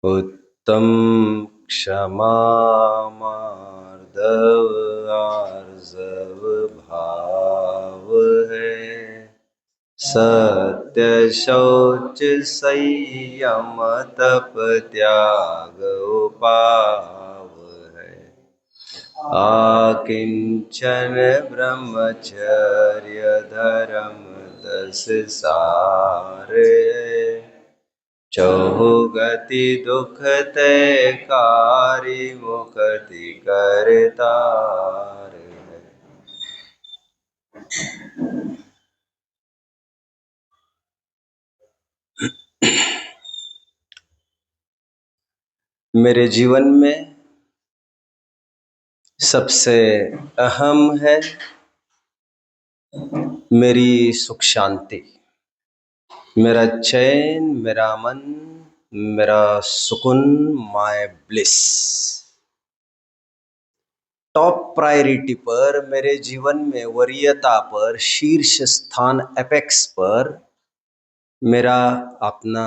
उत्तम क्षमा मार्दव आर्जव भाव है। सत्य शौच संयम तप त्याग उपाव है। आकिंचन ब्रह्मचर्य धर्म 10 सार है। चहुगति दुख तय कारी मुक्ति करतार है। मेरे जीवन में सबसे अहम है मेरी सुख शांति, मेरा चैन, मेरा मन, मेरा सुकून, माय ब्लिस। टॉप प्रायोरिटी पर, मेरे जीवन में वरीयता पर, शीर्ष स्थान एपेक्स पर मेरा अपना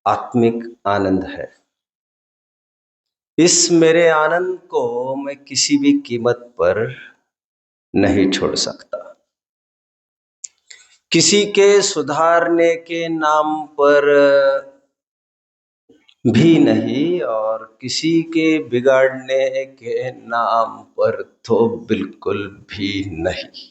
आत्मिक आनंद है। इस मेरे आनंद को मैं किसी भी कीमत पर नहीं छोड़ सकता। किसी के सुधारने के नाम पर भी नहीं और किसी के बिगाड़ने के नाम पर तो बिल्कुल भी नहीं।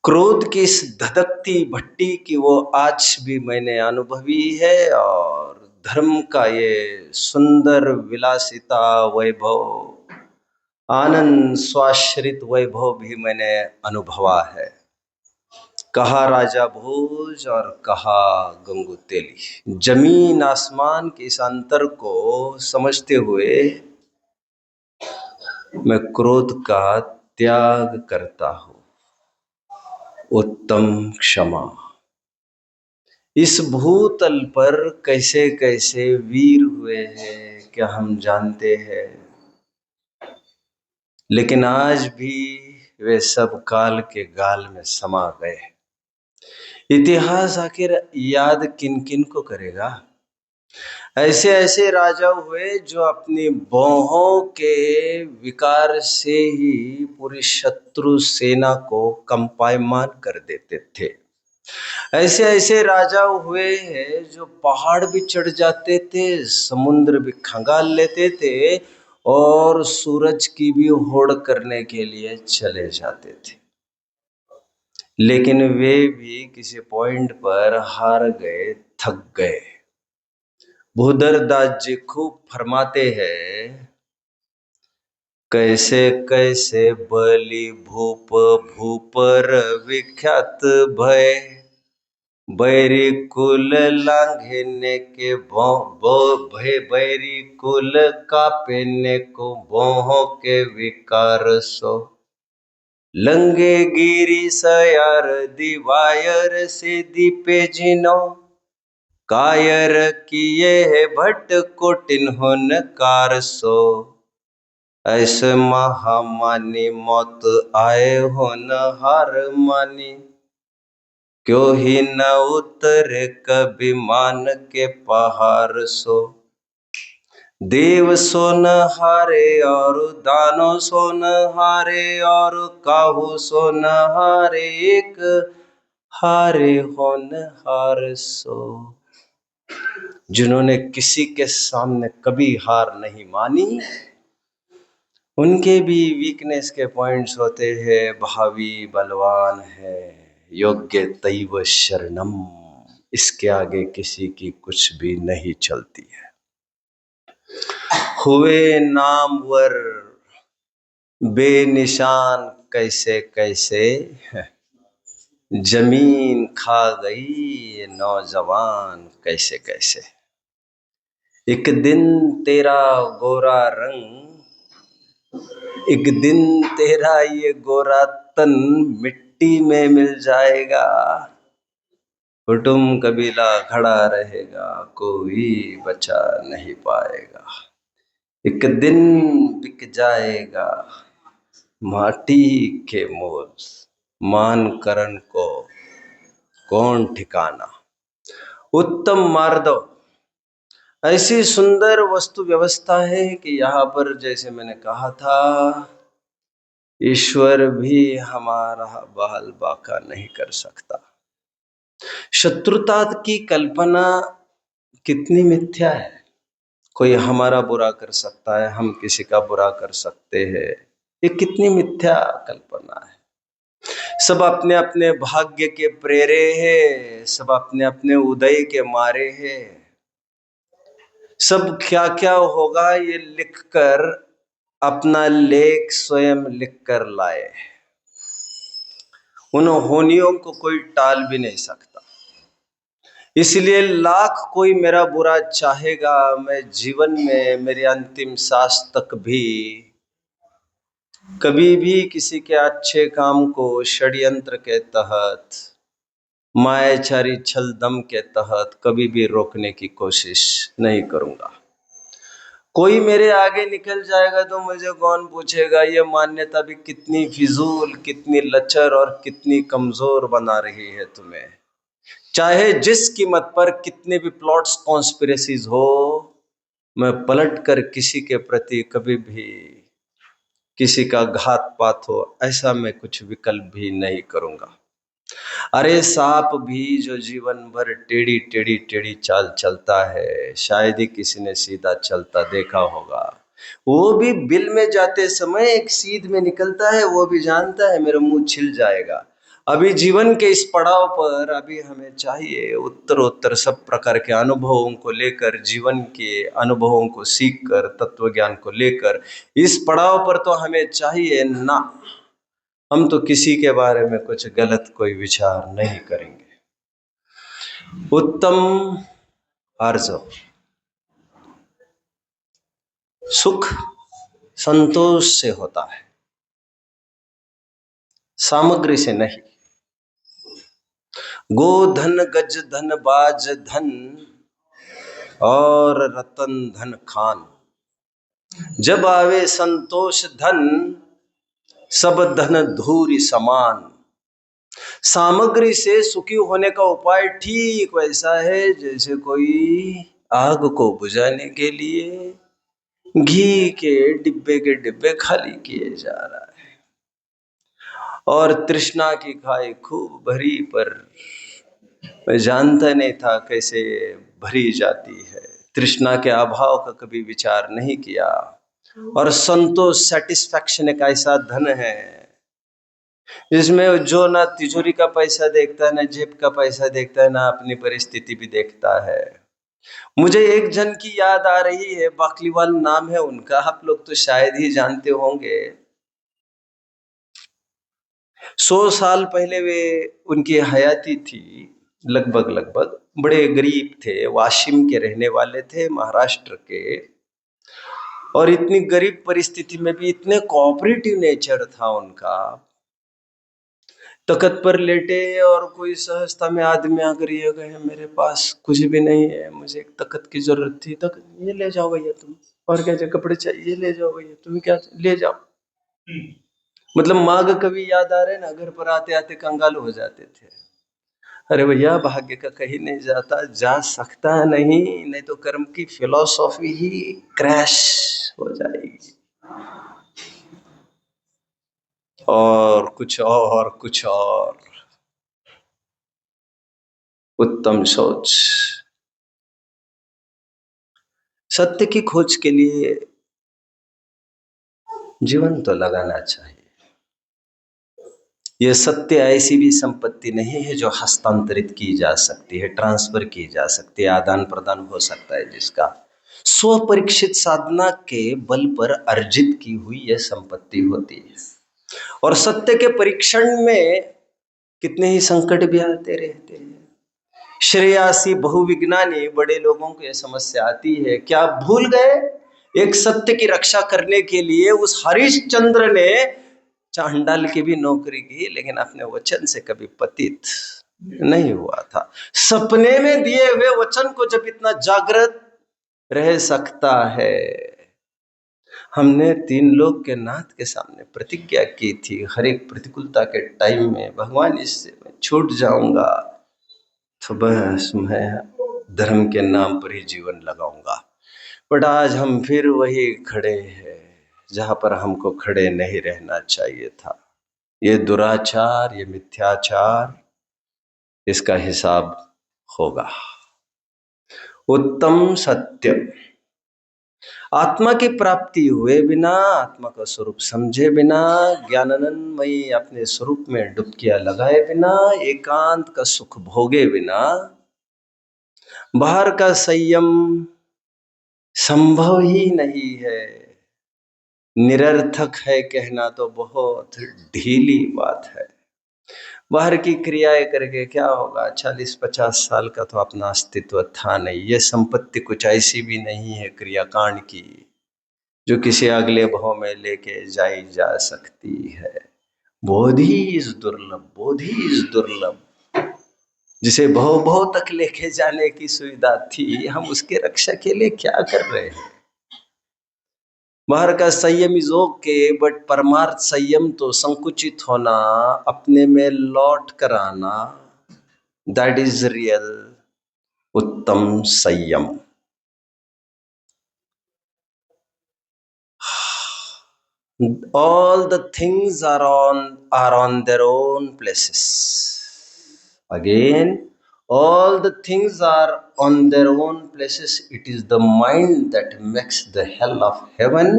क्रोध की इस धधकती भट्टी की वो आज भी मैंने अनुभवी है और धर्म का ये सुंदर विलासिता वैभव, आनंद स्वाश्रित वैभव भी मैंने अनुभवा है। कहा राजा भोज और कहा गंगू तेली। जमीन आसमान के इस अंतर को समझते हुए मैं क्रोध का त्याग करता हूं। उत्तम क्षमा। इस भूतल पर कैसे कैसे वीर हुए हैं क्या हम जानते हैं, लेकिन आज भी वे सब काल के गाल में समा गए। इतिहास आखिर याद किन किन को करेगा। ऐसे ऐसे राजा हुए जो अपनी भौहों के विकार से ही पूरी शत्रु सेना को कंपायमान कर देते थे। ऐसे ऐसे राजा हुए हैं जो पहाड़ भी चढ़ जाते थे, समुद्र भी खंगाल लेते थे और सूरज की भी होड़ करने के लिए चले जाते थे। लेकिन वे भी किसी पॉइंट पर हार गए, थक गए। भूधर दास जी खूब फरमाते हैं, कैसे कैसे बलि भूप भूपर विख्यात भय। बैरी कुल लांघने के भय, बैरी कुल कापेने को भोहों के विकार सो। लंगे गिरी सयार दिवायर से दीपे जिनो। कायर किए है भट्ट कोटिन होन कार सो। ऐसे महामानी मौत आए होन हार मानी। क्यों ही न उतरे कभी मान के पहाड़ सो। देव सोन हारे और दानो सोन हारे और काहू सोन हारे, एक हारे होन हार सो। जिन्होंने किसी के सामने कभी हार नहीं मानी, उनके भी वीकनेस के पॉइंट्स होते हैं। भावी बलवान है, योग्य तैव शरणम, इसके आगे किसी की कुछ भी नहीं चलती है। हुए नामवर बेनिशान कैसे कैसे, जमीन खा गई ये नौजवान कैसे कैसे। एक दिन तेरा गोरा रंग, एक दिन तेरा ये गोरा तन मिट्टी में मिल जाएगा। कुटुंब कबीला खड़ा रहेगा, कोई बचा नहीं पाएगा। एक दिन बिक जाएगा माटी के मोल, मान करण को कौन ठिकाना। उत्तम मार्दव, ऐसी सुंदर वस्तु व्यवस्था है कि यहाँ पर जैसे मैंने कहा था, ईश्वर भी हमारा बाल बाका नहीं कर सकता। शत्रुता की कल्पना कितनी मिथ्या है। कोई हमारा बुरा कर सकता है, हम किसी का बुरा कर सकते हैं, ये कितनी मिथ्या कल्पना है। सब अपने अपने भाग्य के प्रेरे हैं, सब अपने अपने उदय के मारे हैं। सब क्या क्या होगा ये लिखकर अपना लेख स्वयं लिख कर लाए। उन होनियों को कोई टाल भी नहीं सकता। इसलिए लाख कोई मेरा बुरा चाहेगा, मैं जीवन में मेरे अंतिम सांस तक भी कभी भी किसी के अच्छे काम को षड्यंत्र के तहत, मायाचारी छल दम के तहत कभी भी रोकने की कोशिश नहीं करूंगा। कोई मेरे आगे निकल जाएगा तो मुझे कौन पूछेगा ये मान्यता भी कितनी फिजूल, कितनी लचर और कितनी कमजोर बना रही है तुम्हें। चाहे जिस कीमत पर कितने भी प्लॉट्स कॉन्स्पिरेसीज हो, मैं पलट कर किसी के प्रति कभी भी किसी का घात पात हो ऐसा मैं कुछ विकल्प भी नहीं करूंगा। अरे सांप भी जो जीवन भर टेढ़ी टेढ़ी टेढ़ी चाल चलता है, शायद ही किसी ने सीधा चलता देखा होगा। वो भी बिल में जाते समय एक सीध में निकलता है, वो भी जानता है मेरा मुंह छिल जाएगा। अभी जीवन के इस पड़ाव पर अभी हमें चाहिए उत्तर सब प्रकार के अनुभवों को लेकर, जीवन के अनुभवों को सीख कर, तत्व ज्ञान को लेकर इस पड़ाव पर तो हमें चाहिए ना, हम तो किसी के बारे में कुछ गलत कोई विचार नहीं करेंगे। उत्तम आर्जव, सुख संतोष से होता है, सामग्री से नहीं। गो धन गज धन बाज धन और रतन धन खान, जब आवे संतोष धन सब धन धूरी समान। सामग्री से सुखी होने का उपाय ठीक वैसा है जैसे कोई आग को बुझाने के लिए घी के डिब्बे खाली किए जा रहा है और तृष्णा की खाई खूब भरी, पर मैं जानता नहीं था कैसे भरी जाती है। तृष्णा के अभाव का कभी विचार नहीं किया। और संतोष, सेटिस्फैक्शन एक ऐसा धन है जिसमें जो ना तिजोरी का पैसा देखता है, ना जेब का पैसा देखता है, ना अपनी परिस्थिति भी देखता है। मुझे एक जन की याद आ रही है, बाकलीवाल नाम है उनका, आप लोग तो शायद ही जानते होंगे। 100 साल पहले वे उनकी हयाती थी, लगभग बड़े गरीब थे, वाशिम के रहने वाले थे, महाराष्ट्र के। और इतनी गरीब परिस्थिति में भी इतने कोऑपरेटिव नेचर था उनका। तख्त पर लेटे और कोई सहजता में आदमी आकर ये कहे मेरे पास कुछ भी नहीं है, मुझे एक तख्त की जरूरत थी, तख्त ये ले जाओ भैया तुम, और क्या चाहिए, कपड़े चाहिए ले जाओ भैया, तुम्हें क्या ले जाओ। मतलब मांग कभी याद आ रहे ना, घर पर आते आते कंगाल हो जाते थे। अरे भैया भाग्य का कहीं नहीं जाता, जा सकता नहीं तो कर्म की फिलॉसफी ही क्रैश हो जाएगी। और कुछ और उत्तम सोच। सत्य की खोज के लिए जीवन तो लगाना चाहिए। यह सत्य ऐसी भी संपत्ति नहीं है जो हस्तांतरित की जा सकती है, ट्रांसफर की जा सकती है, आदान प्रदान हो सकता है, जिसका स्वपरीक्षित साधना के बल पर अर्जित की हुई यह संपत्ति होती है। और सत्य के परीक्षण में कितने ही संकट भी आते रहते हैं। श्रेयासी बहुविज्ञानी बड़े लोगों को यह समस्या आती है, क्या भूल गए एक सत्य की रक्षा करने के लिए उस हरिश्चंद्र ने चांडाल की भी नौकरी की, लेकिन अपने वचन से कभी पतित नहीं हुआ था। सपने में दिए हुए वचन को जब इतना जागृत रह सकता है। हमने 3 लोग के नाथ के सामने प्रतिज्ञा की थी, हर एक प्रतिकूलता के टाइम में भगवान इससे मैं छूट जाऊंगा तो बस मैं धर्म के नाम पर ही जीवन लगाऊंगा। बट आज हम फिर वही खड़े हैं जहां पर हमको खड़े नहीं रहना चाहिए था। ये दुराचार, ये मिथ्याचार, इसका हिसाब होगा। उत्तम सत्य, आत्मा की प्राप्ति हुए बिना, आत्मा का स्वरूप समझे बिना, ज्ञानानंदमयी अपने स्वरूप में डुबकियां लगाए बिना, एकांत का सुख भोगे बिना बाहर का संयम संभव ही नहीं है। निरर्थक है कहना तो बहुत ढीली बात है। बाहर की क्रियाएं करके क्या होगा? 40-50 साल का तो अपना अस्तित्व था नहीं। ये संपत्ति कुछ ऐसी भी नहीं है क्रियाकांड की जो किसी अगले भाव में लेके जाई जा सकती है। बोधि इज दुर्लभ, बोधि इज दुर्लभ। जिसे भव भव तक लेके जाने की सुविधा थी, हम उसके रक्षा के लिए क्या कर रहे हैं? बाहर का संयम इज ओके, बट परमार्थ संयम तो संकुचित होना, अपने में लौट कर आना, दैट इज रियल उत्तम संयम। All the things are on their own places. Again, all the things are on their own places. It is the mind that makes the hell of heaven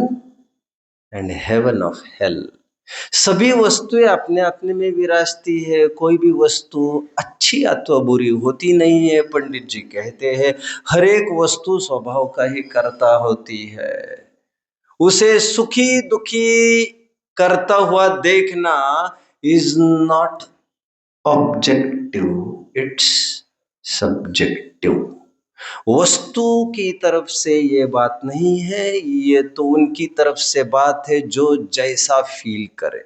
and heaven of hell. सभी वस्तुएं अपने अपने में विराजती है। कोई भी वस्तु अच्छी अथवा बुरी होती नहीं है। पंडित जी कहते हैं हर एक वस्तु स्वभाव का ही कर्ता होती है। उसे सुखी दुखी करता हुआ देखना is not objective, it's subjective. वस्तु की तरफ से ये बात नहीं है, ये तो उनकी तरफ से बात है जो जैसा फील करे।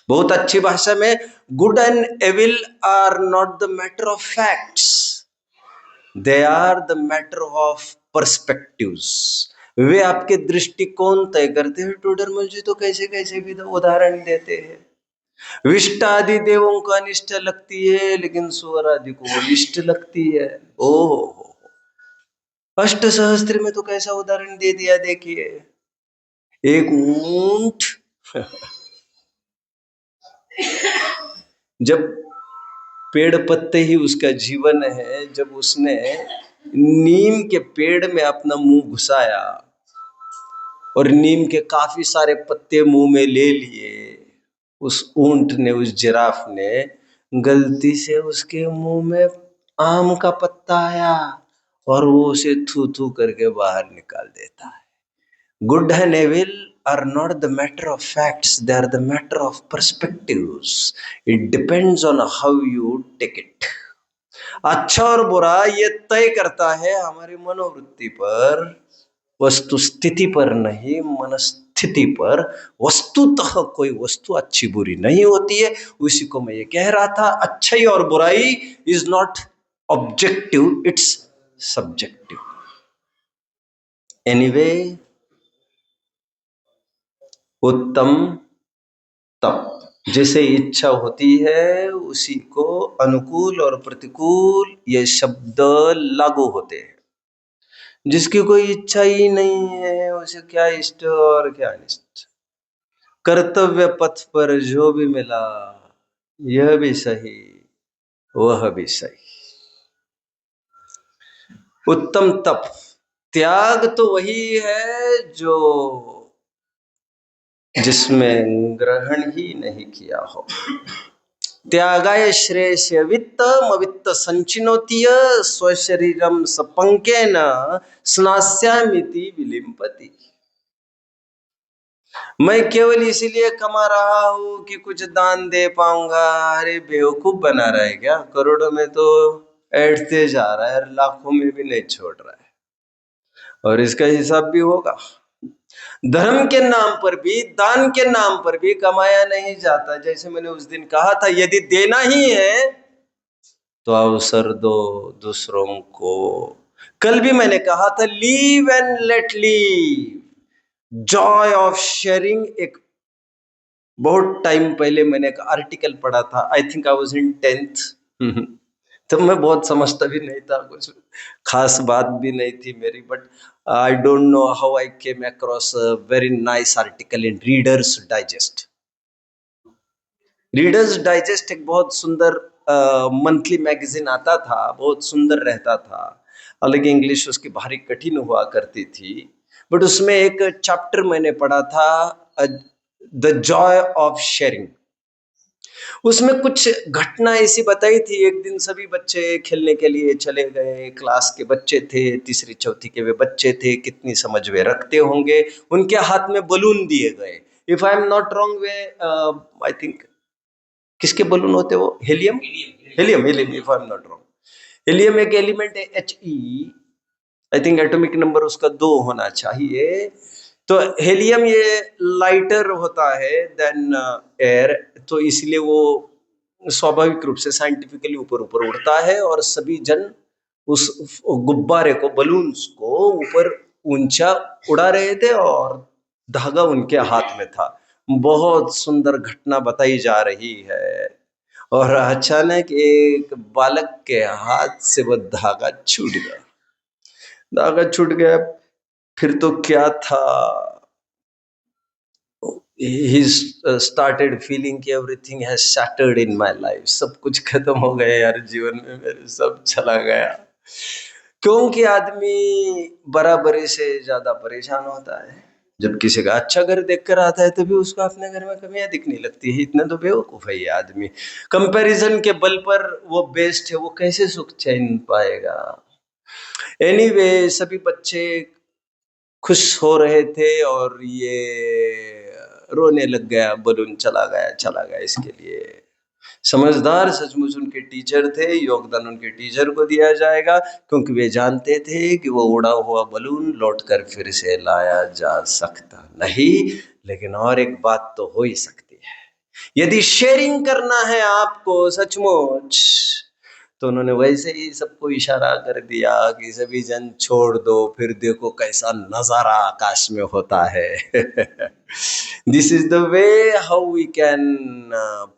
बहुत अच्छी भाषा में, good and evil are not the matter of facts, they are the matter of perspectives. वे आपके दृष्टिकोण तय करते हैं। टोडरमल जी तो कैसे कैसे भी उदाहरण देते हैं। विष्ट आदि देवों को अनिष्ट लगती है, लेकिन सुअर आदि को इष्ट लगती है। ओह, अष्ट सहस्त्र में तो कैसा उदाहरण दे दिया, देखिए। एक ऊंट जब पेड़ पत्ते ही उसका जीवन है, जब उसने नीम के पेड़ में अपना मुंह घुसाया और नीम के काफी सारे पत्ते मुंह में ले लिए, उस ऊंट ने, उस जिराफ ने गलती से उसके मुंह में आम का पत्ता आया और वो उसे थू थू करके बाहर निकाल देता है। Good and evil are not the matter of facts, they are the matter of perspectives. It depends on how you take it. अच्छा और बुरा ये तय करता है हमारी मनोवृत्ति पर, वस्तु स्थिति पर नहीं, मनस्थिति पर। वस्तुतः कोई वस्तु अच्छी बुरी नहीं होती है। उसी को मैं ये कह रहा था, अच्छाई और बुराई is not objective, it's subjective. Anyway, उत्तम तप, जैसे इच्छा होती है उसी को अनुकूल और प्रतिकूल ये शब्द लागू होते हैं। जिसकी कोई इच्छा ही नहीं है उसे क्या इष्ट और क्या अनिष्ट। कर्तव्य पथ पर जो भी मिला, यह भी सही वह भी सही। उत्तम तप, त्याग तो वही है जो जिसमें ग्रहण ही नहीं किया हो। त्यागाय श्रेयस्य वित्तम वित्त संचिनोतीय स्वशरीरम सपंकेन स्नास्यामिति विलिम्पति। मैं केवल इसीलिए कमा रहा हूं कि कुछ दान दे पाऊंगा। अरे बेवकूफ बना रहा है क्या? करोड़ों में तो ऐंठते जा रहा है, लाखों में भी नहीं छोड़ रहा है, और इसका हिसाब भी होगा। धर्म के नाम पर भी, दान के नाम पर भी कमाया नहीं जाता। जैसे मैंने उस दिन कहा था, यदि देना ही है तो अवसर दो दूसरों को। कल भी मैंने कहा था, leave and let leave, Joy of sharing. एक बहुत टाइम पहले मैंने एक आर्टिकल पढ़ा था, I think I was in 10th। तो मैं बहुत समझता भी नहीं था, कुछ खास बात भी नहीं थी मेरी, but I don't know how I came across a very nice article in readers digest. Readers digest एक बहुत सुंदर मंथली मैगजीन आता था, बहुत सुंदर रहता था। हालांकि इंग्लिश उसकी भारी कठिन हुआ करती थी, बट उसमें एक चैप्टर मैंने पढ़ा था, द जॉय ऑफ शेयरिंग। उसमें कुछ घटना ऐसी बताई थी। एक दिन सभी बच्चे खेलने के लिए चले गए, क्लास के बच्चे थे, तीसरी चौथी के वे बच्चे थे, कितनी समझ वे रखते होंगे। उनके हाथ में बलून दिए गए। If I am not wrong, way I think किसके बलून होते वो, helium, helium, helium, if I am not wrong. Helium एक एलिमेंट है, He, I think atomic number उसका 2 होना चाहिए। तो हेलियम ये लाइटर होता है देन एयर, तो इसलिए वो स्वाभाविक रूप से साइंटिफिकली ऊपर ऊपर उड़ता है, और सभी जन उस गुब्बारे को, बलून्स को ऊपर ऊंचा उड़ा रहे थे, और धागा उनके हाथ में था। बहुत सुंदर घटना बताई जा रही है, और अचानक एक बालक के हाथ से वो धागा छूट गया। धागा छूट गया, फिर तो क्या था, he started feeling कि everything has shattered in my life, सब कुछ खत्म हो गया यार जीवन में मेरे, सब चला गया। क्योंकि आदमी बराबरी से ज्यादा परेशान होता है। जब किसी का अच्छा घर देखकर आता है तभी उसको अपने घर में कमियां दिखने लगती है। इतना तो बेवकूफ है ये आदमी। कंपैरिजन के बल पर वो बेस्ट है, वो कैसे सुख चैन पाएगा। एनीवे, सभी बच्चे खुश हो रहे थे, और ये रोने लग गया, बलून चला गया, चला गया। इसके लिए समझदार सचमुच उनके टीचर थे, योगदान उनके टीचर को दिया जाएगा, क्योंकि वे जानते थे कि वो उड़ा हुआ बलून लौटकर फिर से लाया जा सकता नहीं। लेकिन और एक बात तो हो ही सकती है, यदि शेयरिंग करना है आपको सचमुच, तो उन्होंने वैसे ही सबको इशारा कर दिया कि सभी जन छोड़ दो, फिर देखो कैसा नजारा आकाश में होता है। This is the way how we can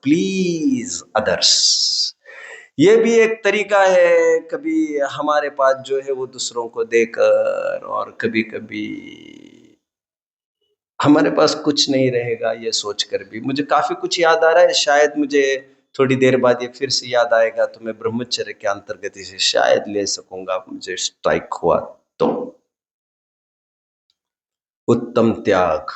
please others. ये भी एक तरीका है, कभी हमारे पास जो है वो दूसरों को देकर, और कभी कभी हमारे पास कुछ नहीं रहेगा ये सोचकर भी। मुझे काफी कुछ याद आ रहा है, शायद मुझे थोड़ी देर बाद ये फिर से याद आएगा, तो मैं ब्रह्मचर्य के अंतर्गत इसे शायद ले सकूंगा, मुझे स्ट्राइक हुआ तो। उत्तम त्याग।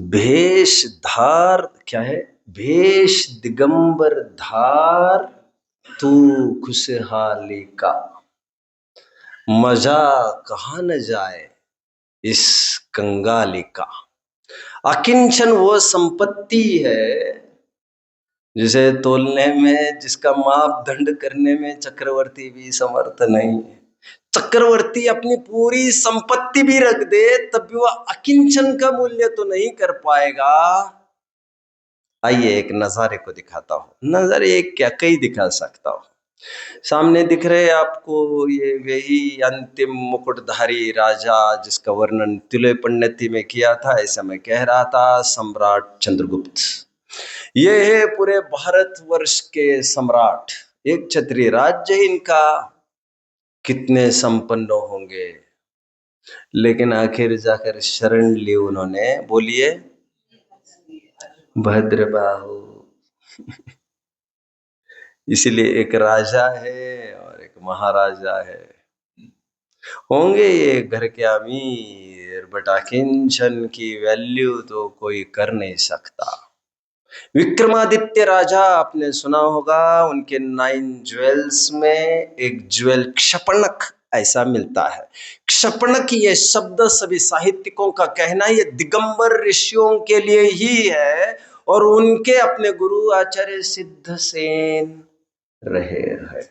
भेष धार क्या है, भेष दिगंबर धार तू खुशहाली का, मजा कहाँ न जाए इस कंगाली का। अकिंचन वो संपत्ति है जिसे तोलने में, जिसका मापदंड करने में चक्रवर्ती भी समर्थ नहीं है। चक्रवर्ती अपनी पूरी संपत्ति भी रख दे तब भी वह अकिंचन का मूल्य तो नहीं कर पाएगा। आइए एक नजारे को दिखाता हूं। नजारे एक क्या, कई दिखा सकता हूं। सामने दिख रहे आपको ये वही अंतिम मुकुटधारी राजा जिसका वर्णन तिले पंडिती में किया था, ऐसा मैं कह रहा था, सम्राट चंद्रगुप्त। ये है पूरे भारतवर्ष के सम्राट। एक क्षत्रिय राज्य इनका, कितने संपन्न होंगे, लेकिन आखिर जाकर शरण ली उन्होंने, बोलिए, भद्रबाहु। इसलिए एक राजा है और एक महाराजा है। होंगे ये घर के अमीर, बट अकिंचन की वैल्यू तो कोई कर नहीं सकता। विक्रमादित्य राजा आपने सुना होगा, उनके 9 ज्वेल्स में एक ज्वेल क्षपणक ऐसा मिलता है। क्षपणक ये शब्द सभी साहित्यिकों का कहना है ये दिगंबर ऋषियों के लिए ही है, और उनके अपने गुरु आचार्य सिद्धसेन रहे हैं।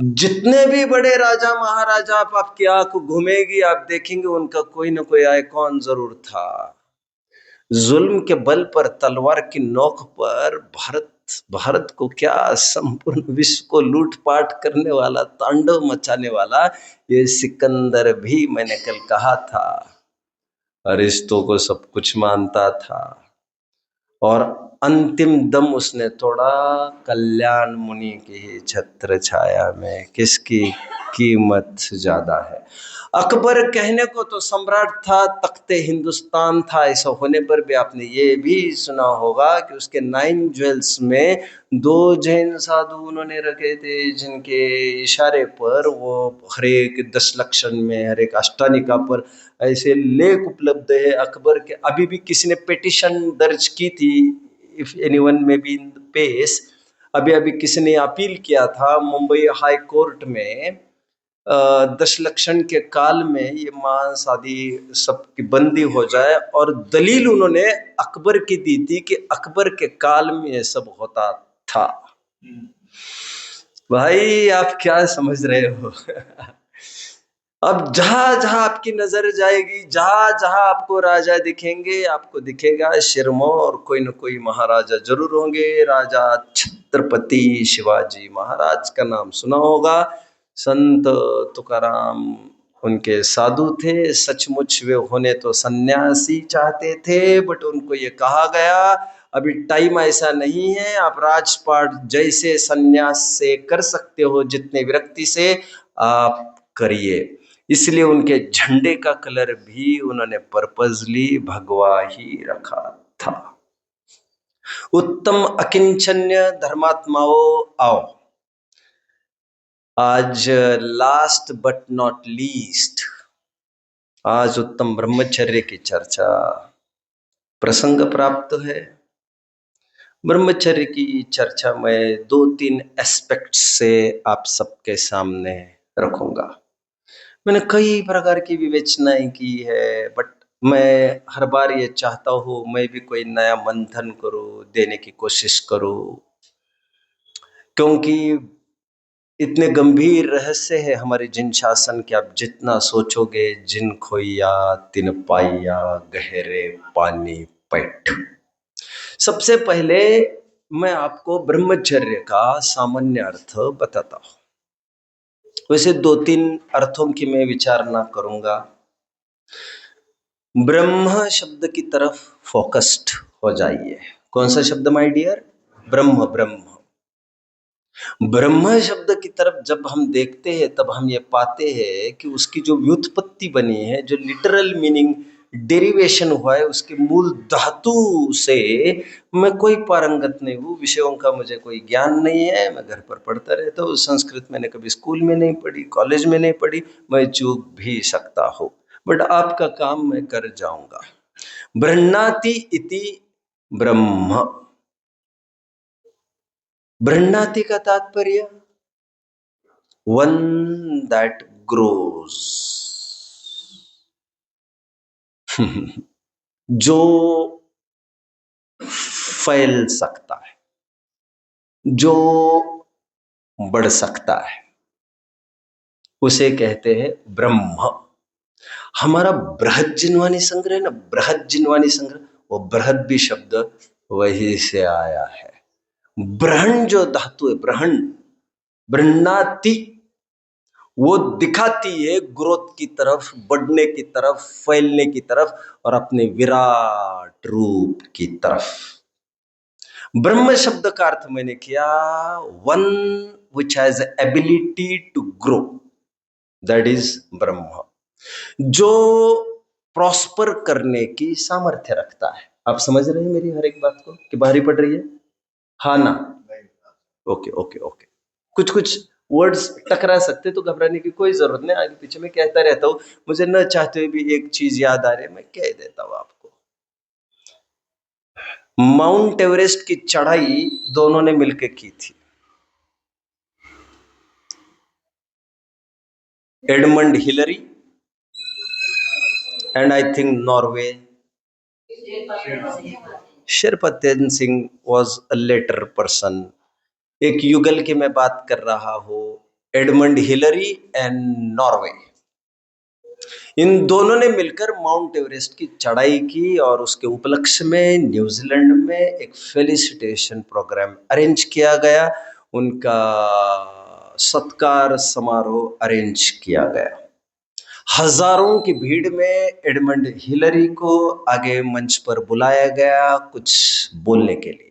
जितने भी बड़े राजा महाराजा आपकी आंख घूमेगी, आप देखेंगे उनका कोई ना कोई आइकॉन जरूर था। जुल्म के बल पर, तलवार की नोक पर भारत को क्या, संपूर्ण विश्व को लूटपाट करने वाला, तांडव मचाने वाला ये सिकंदर भी, मैंने कल कहा था, अरिस्तो को सब कुछ मानता था। और अंतिम दम उसने तोड़ा कल्याण मुनि की छत्र छाया में। किसकी कीमत ज्यादा है? अकबर कहने को तो सम्राट था, तख्ते हिंदुस्तान था, ऐसा होने पर भी आपने ये भी सुना होगा कि उसके 9 ज्वेल्स में 2 जैन साधु उन्होंने रखे थे, जिनके इशारे पर वो हर एक 10 लक्षण में, हर एक अष्टानिका पर ऐसे लेख उपलब्ध है अकबर के। अभी भी किसी ने पिटीशन दर्ज की थी, if anyone may be in the pace, अभी अभी किसी ने अपील किया था मुंबई हाई कोर्ट में, 10 लक्षण के काल में ये मांस आदि सबकी बंदी हो जाए, और दलील उन्होंने अकबर की दी थी कि अकबर के काल में ये सब होता था। भाई आप क्या समझ रहे हो? अब जहां जहां आपकी नजर जाएगी, जहां जहां आपको राजा दिखेंगे, आपको दिखेगा सिरमौर और कोई न कोई महाराजा जरूर होंगे। राजा छत्रपति शिवाजी महाराज का नाम सुना होगा। संत तुकाराम उनके साधु थे, सचमुच वे होने तो सन्यासी चाहते थे, बट उनको ये कहा गया अभी टाइम ऐसा नहीं है, आप राजपाट जैसे सन्यास से कर सकते हो, जितने विरक्ति से आप करिए। इसलिए उनके झंडे का कलर भी उन्होंने पर्पजली भगवा ही रखा था। उत्तम अकिंचन्य धर्मात्माओं, आओ आज लास्ट बट नॉट लीस्ट, आज उत्तम ब्रह्मचर्य की चर्चा प्रसंग प्राप्त है। ब्रह्मचर्य की चर्चा मैं 2-3 एस्पेक्ट से आप सबके सामने रखूंगा। मैंने कई प्रकार की विवेचनाएं की है, बट मैं हर बार ये चाहता हूँ मैं भी कोई नया मंथन करूँ, देने की कोशिश करूँ, क्योंकि इतने गंभीर रहस्य है हमारे जिन शासन के, आप जितना सोचोगे जिन खोइया तिन पाइया गहरे पानी पैठ। सबसे पहले मैं आपको ब्रह्मचर्य का सामान्य अर्थ बताता हूं। वैसे 2-3 अर्थों की मैं विचारना करूंगा। ब्रह्म शब्द की तरफ फोकस्ड हो जाइए। कौन सा शब्द माय डियर? ब्रह्म। ब्रह्म ब्रह्म शब्द की तरफ जब हम देखते हैं तब हम ये पाते हैं कि उसकी जो व्युत्पत्ति बनी है, जो लिटरल मीनिंग डेरिवेशन हुआ है, उसके मूल धातु से मैं कोई पारंगत नहीं हूँ। विषयों का मुझे कोई ज्ञान नहीं है, मैं घर पर पढ़ता रहता हूँ। संस्कृत मैंने कभी स्कूल में नहीं पढ़ी, कॉलेज में नहीं पढ़ी, मैं चूक भी सकता हूँ, बट आपका काम मैं कर जाऊंगा। बृहन्नाति इति ब्रह्म। बृहन्नाति का तात्पर्य वन दैट ग्रोज, जो फैल सकता है, जो बढ़ सकता है, उसे कहते हैं ब्रह्म। हमारा बृहद जिन्वानी संग्रह ना, बृहद जिन्वानी संग्रह, वो बृहद भी शब्द वही से आया है। ब्रहण जो धातु है, ब्रहण, बृहन्नाति, वो दिखाती है ग्रोथ की तरफ, बढ़ने की तरफ, फैलने की तरफ, और अपने विराट रूप की तरफ। ब्रह्म शब्द का अर्थ मैंने किया one which has ability to grow, that is Brahm. जो प्रॉस्पर करने की सामर्थ्य रखता है। आप समझ रहे हैं मेरी हर एक बात को कि बाहरी पड़ रही है? हाँ ना? Okay okay okay. कुछ कुछ वर्ड्स टकरा सकते तो घबराने की कोई जरूरत नहीं, आगे पीछे मैं कहता रहता हूँ। मुझे न चाहते हुए भी एक चीज याद आ रही है, मैं कह देता हूँ आपको। माउंट एवरेस्ट की चढ़ाई दोनों ने मिलकर की थी। Edmund Hillary and I think Norway Sherpa Tenzing was a letter person. एक युगल की मैं बात कर रहा हूं, एडमंड हिलरी एंड नॉर्वे। इन दोनों ने मिलकर माउंट एवरेस्ट की चढ़ाई की, और उसके उपलक्ष्य में न्यूजीलैंड में एक फेलिसिटेशन प्रोग्राम अरेंज किया गया। उनका सत्कार समारोह अरेंज किया गया। हजारों की भीड़ में एडमंड हिलरी को आगे मंच पर बुलाया गया कुछ बोलने के लिए।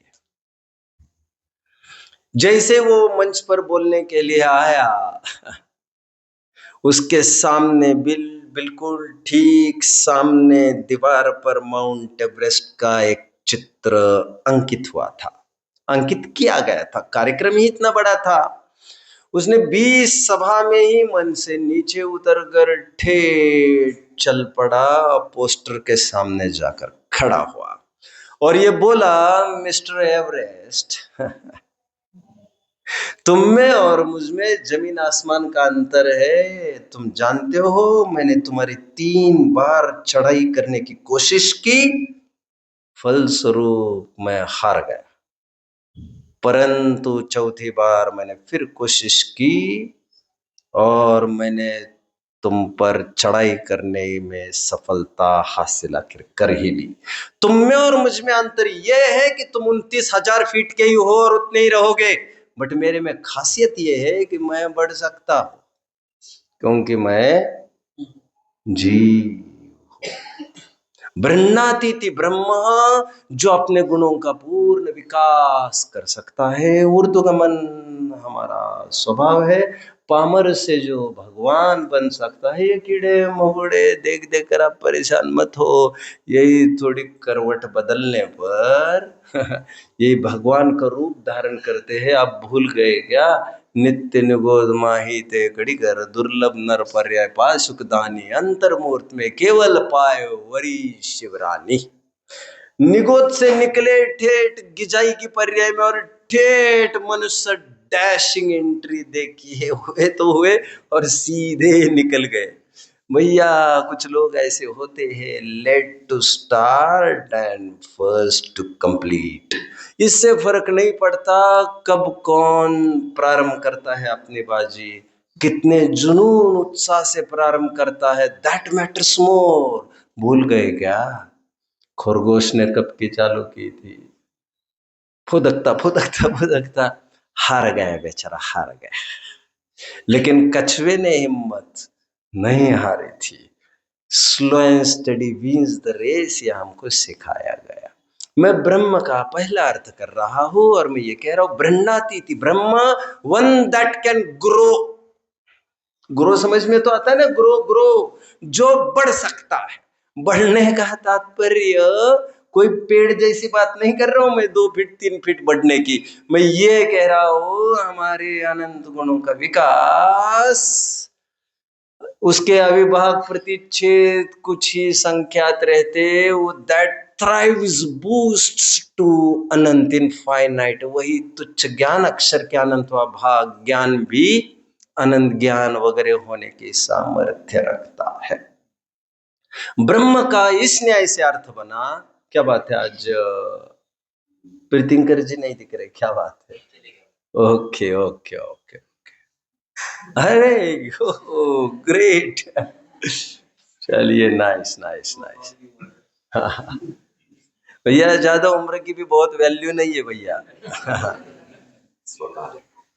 जैसे वो मंच पर बोलने के लिए आया, उसके सामने बिल्कुल ठीक सामने दीवार पर माउंट एवरेस्ट का एक चित्र अंकित हुआ था, अंकित किया गया था। कार्यक्रम ही इतना बड़ा था। उसने 20 सभा में ही मन से नीचे उतर कर ठेठ चल पड़ा, पोस्टर के सामने जाकर खड़ा हुआ और ये बोला, मिस्टर एवरेस्ट, तुम में और मुझ में जमीन आसमान का अंतर है। तुम जानते हो मैंने तुम्हारी 3 बार चढ़ाई करने की कोशिश की, फलस्वरूप मैं हार गया। परंतु चौथी बार मैंने फिर कोशिश की और मैंने तुम पर चढ़ाई करने में सफलता हासिल आखिर कर ही ली। तुम में और मुझ में अंतर यह है कि तुम 29,000 फीट के ही हो और उतने ही रहोगे, बट मेरे में खासियत यह है कि मैं बढ़ सकता हूं, क्योंकि मैं जी ब्रह्मातीति ब्रह्म, जो अपने गुणों का पूर्ण विकास कर सकता है। ऊर्ध्वगमन हमारा स्वभाव है। पामर से जो भगवान बन सकता है, ये कीड़े मकोड़े देख देख कर आप परेशान मत हो। यही थोड़ी करवट बदलने पर यही भगवान का रूप धारण करते हैं। आप भूल गए क्या? नित्य निगोद माही ते कड़ीकर, दुर्लभ नर पर्याय पाय सुखदानी, अंतर्मूर्त में केवल पायो वरी शिवरानी। निगोद से निकले ठेठ गिजाई की पर्याय में और ठेठ मनुष्य डैशिंग एंट्री देखिए हुए तो हुए और सीधे निकल गए। भैया कुछ लोग ऐसे होते हैं, late to start and first to complete. इससे फर्क नहीं पड़ता कब कौन प्रारंभ करता है अपनी बाजी, कितने जुनून उत्साह से प्रारंभ करता है, दैट मैटर्स मोर। भूल गए क्या खरगोश ने कब की चालू की थी? फुदकता फुदकता फुदकता हार गया बेचारा, हार गया। लेकिन कछुए ने हिम्मत नहीं हारी थी। Slow and steady wins the race, ये हमको सिखाया गया। मैं ब्रह्म का पहला अर्थ कर रहा हूं और मैं ये कह रहा हूं, ब्रह्मातीति ब्रह्म, one that can grow. Grow समझ में तो आता है ना, ग्रो ग्रो, जो बढ़ सकता है। बढ़ने का तात्पर्य कोई पेड़ जैसी बात नहीं कर रहा हूं मैं, 2 फीट 3 फीट बढ़ने की। मैं ये कह रहा हूं हमारे अनंत गुणों का विकास, उसके अविभाग प्रतिच्छेद कुछ ही संख्यात रहते, वो दैट थ्राइव्स बूस्ट्स टू अनंत इनफाइनाइट। वही तुच्छ ज्ञान, अक्षर के अनंतवा भाग ज्ञान भी अनंत ज्ञान वगैरह होने की सामर्थ्य रखता है। ब्रह्म का इस न्याय से अर्थ बना, क्या बात है, आज प्रीतिंकर जी नहीं दिख रहे, क्या बात है? ओके ओके ओके, अरे ग्रेट, चलिए नाइस नाइस नाइस। भैया ज्यादा उम्र की भी बहुत वैल्यू नहीं है भैया।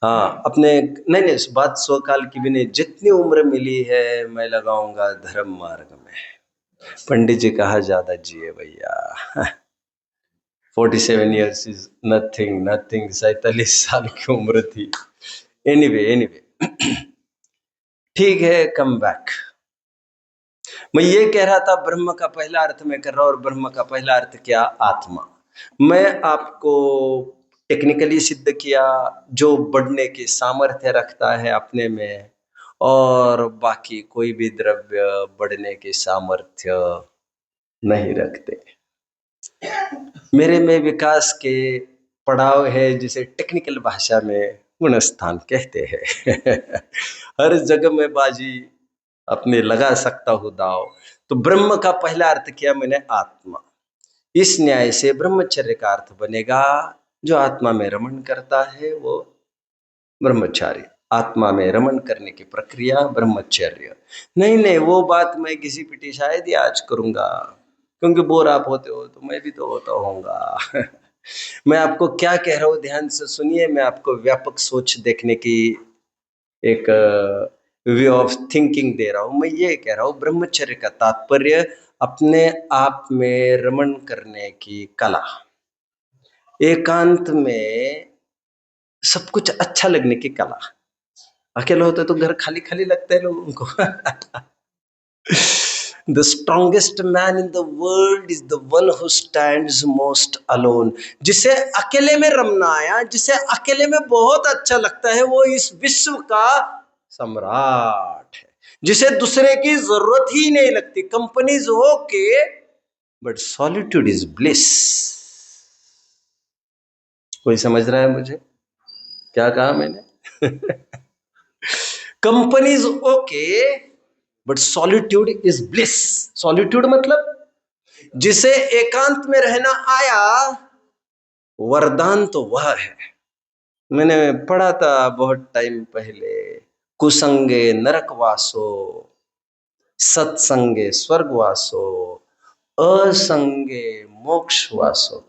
हाँ अपने, नहीं नहीं बात स्वकाल की भी नहीं, जितनी उम्र मिली है मैं लगाऊंगा धर्म मार्ग में। पंडित जी कहा ज्यादा जिए भैया। 47 ईयर्स इज नथिंग नथिंग, 47 साल की उम्र थी। एनीवे ठीक है, कम बैक। मैं ये कह रहा था ब्रह्म का पहला अर्थ मैं कर रहा हूं, और ब्रह्म का पहला अर्थ क्या? आत्मा। मैं आपको टेक्निकली सिद्ध किया, जो बढ़ने की सामर्थ्य रखता है अपने में, और बाकी कोई भी द्रव्य बढ़ने की सामर्थ्य नहीं रखते। मेरे में विकास के पड़ाव है, जिसे टेक्निकल भाषा में गुणस्थान कहते हैं। हर जगह में बाजी अपने लगा सकता हूं दाव। तो ब्रह्म का पहला अर्थ किया मैंने, आत्मा। इस न्याय से ब्रह्मचर्य का अर्थ बनेगा, जो आत्मा में रमण करता है वो ब्रह्मचारी। आत्मा में रमण करने की प्रक्रिया ब्रह्मचर्य। नहीं वो बात मैं किसी पिटी शायद ही आज करूंगा, क्योंकि बोर आप होते हो तो मैं भी तो होता होऊंगा। मैं आपको क्या कह रहा हूं ध्यान से सुनिए। मैं आपको व्यापक सोच देखने की एक वे ऑफ थिंकिंग दे रहा हूं। मैं ये कह रहा हूं ब्रह्मचर्य का तात्पर्य अपने आप में रमण करने की कला, एकांत में सब कुछ अच्छा लगने की कला। अकेला होता तो घर खाली खाली लगता है लोगों को। The strongest man in the world is the one who stands most alone. जिसे अकेले में रमना आया, जिसे अकेले में बहुत अच्छा लगता है, वो इस विश्व का सम्राट है, जिसे दूसरे की जरूरत ही नहीं लगती, कंपनीज हो के, बट सॉलिट्यूड इज ब्लिस। कोई समझ रहा है मुझे क्या कहा मैंने? Companies okay but solitude is bliss. Solitude मतलब जिसे एकांत में रहना आया, वरदान तो वह है। मैंने पढ़ा था बहुत टाइम पहले, कुसंगे नरकवासो, सत्संगे स्वर्गवासो, असंगे मोक्षवासो।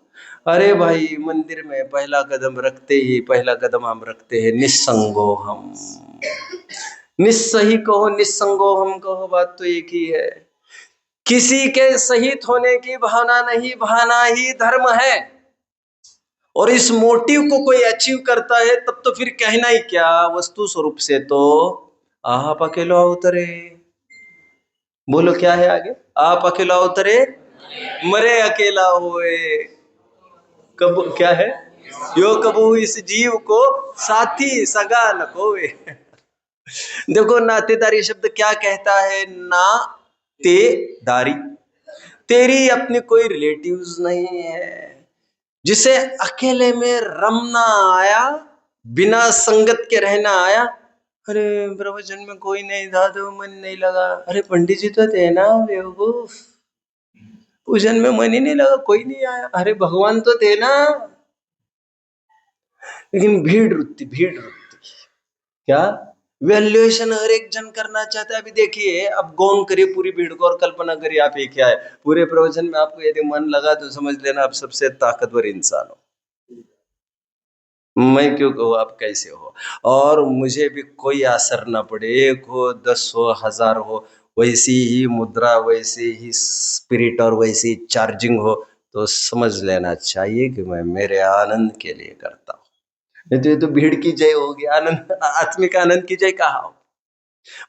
अरे भाई, मंदिर में पहला कदम रखते ही पहला कदम हम रखते हैं निस्संगो हम। निस्सही कहो निस्संगो हम कहो, बात तो एक ही है। किसी के सहित होने की भावना नहीं, भावना ही धर्म है। और इस मोटिव को कोई अचीव करता है तब तो फिर कहना ही क्या, वस्तु स्वरूप से तो आप अकेला उतरे। बोलो क्या है आगे? आप अकेला उतरे मरे अकेला हुए। कब क्या है? यो कबू इस जीव को साथी सगा न कोई। देखो, नातेदारी शब्द क्या कहता है? नातेदारी, तेरी अपनी कोई रिलेटिव्स नहीं है। जिसे अकेले में रमना आया, बिना संगत के रहना आया। अरे प्रवचन में कोई नहीं था तो मन नहीं लगा। अरे पंडित जी तो थे ना बेवकूफ, पूजन में मन ही नहीं लगा, कोई नहीं आया। अरे भगवान तो थे ना। लेकिन भीड़ रुकती, भीड़ रुकती क्या? वैल्यूएशन हर एक जन करना चाहता है। अभी देखिए, अब गौन करिए पूरी भीड़ को और कल्पना करिए आप एक क्या है। पूरे प्रवचन में आपको यदि मन लगा तो समझ लेना आप सबसे ताकतवर इंसान हो। मैं क्यों कहूँ आप कैसे हो, और मुझे भी कोई असर ना पड़े। एक हो, 10 हो, 1000 हो, वैसी ही मुद्रा, वैसी ही स्पिरिट और वैसी चार्जिंग हो तो समझ लेना चाहिए कि मैं मेरे आनंद के लिए करता हूँ। नहीं तो ये तो भीड़ की जय होगी, आनंद, आत्मिक आनंद की जय कहा हो।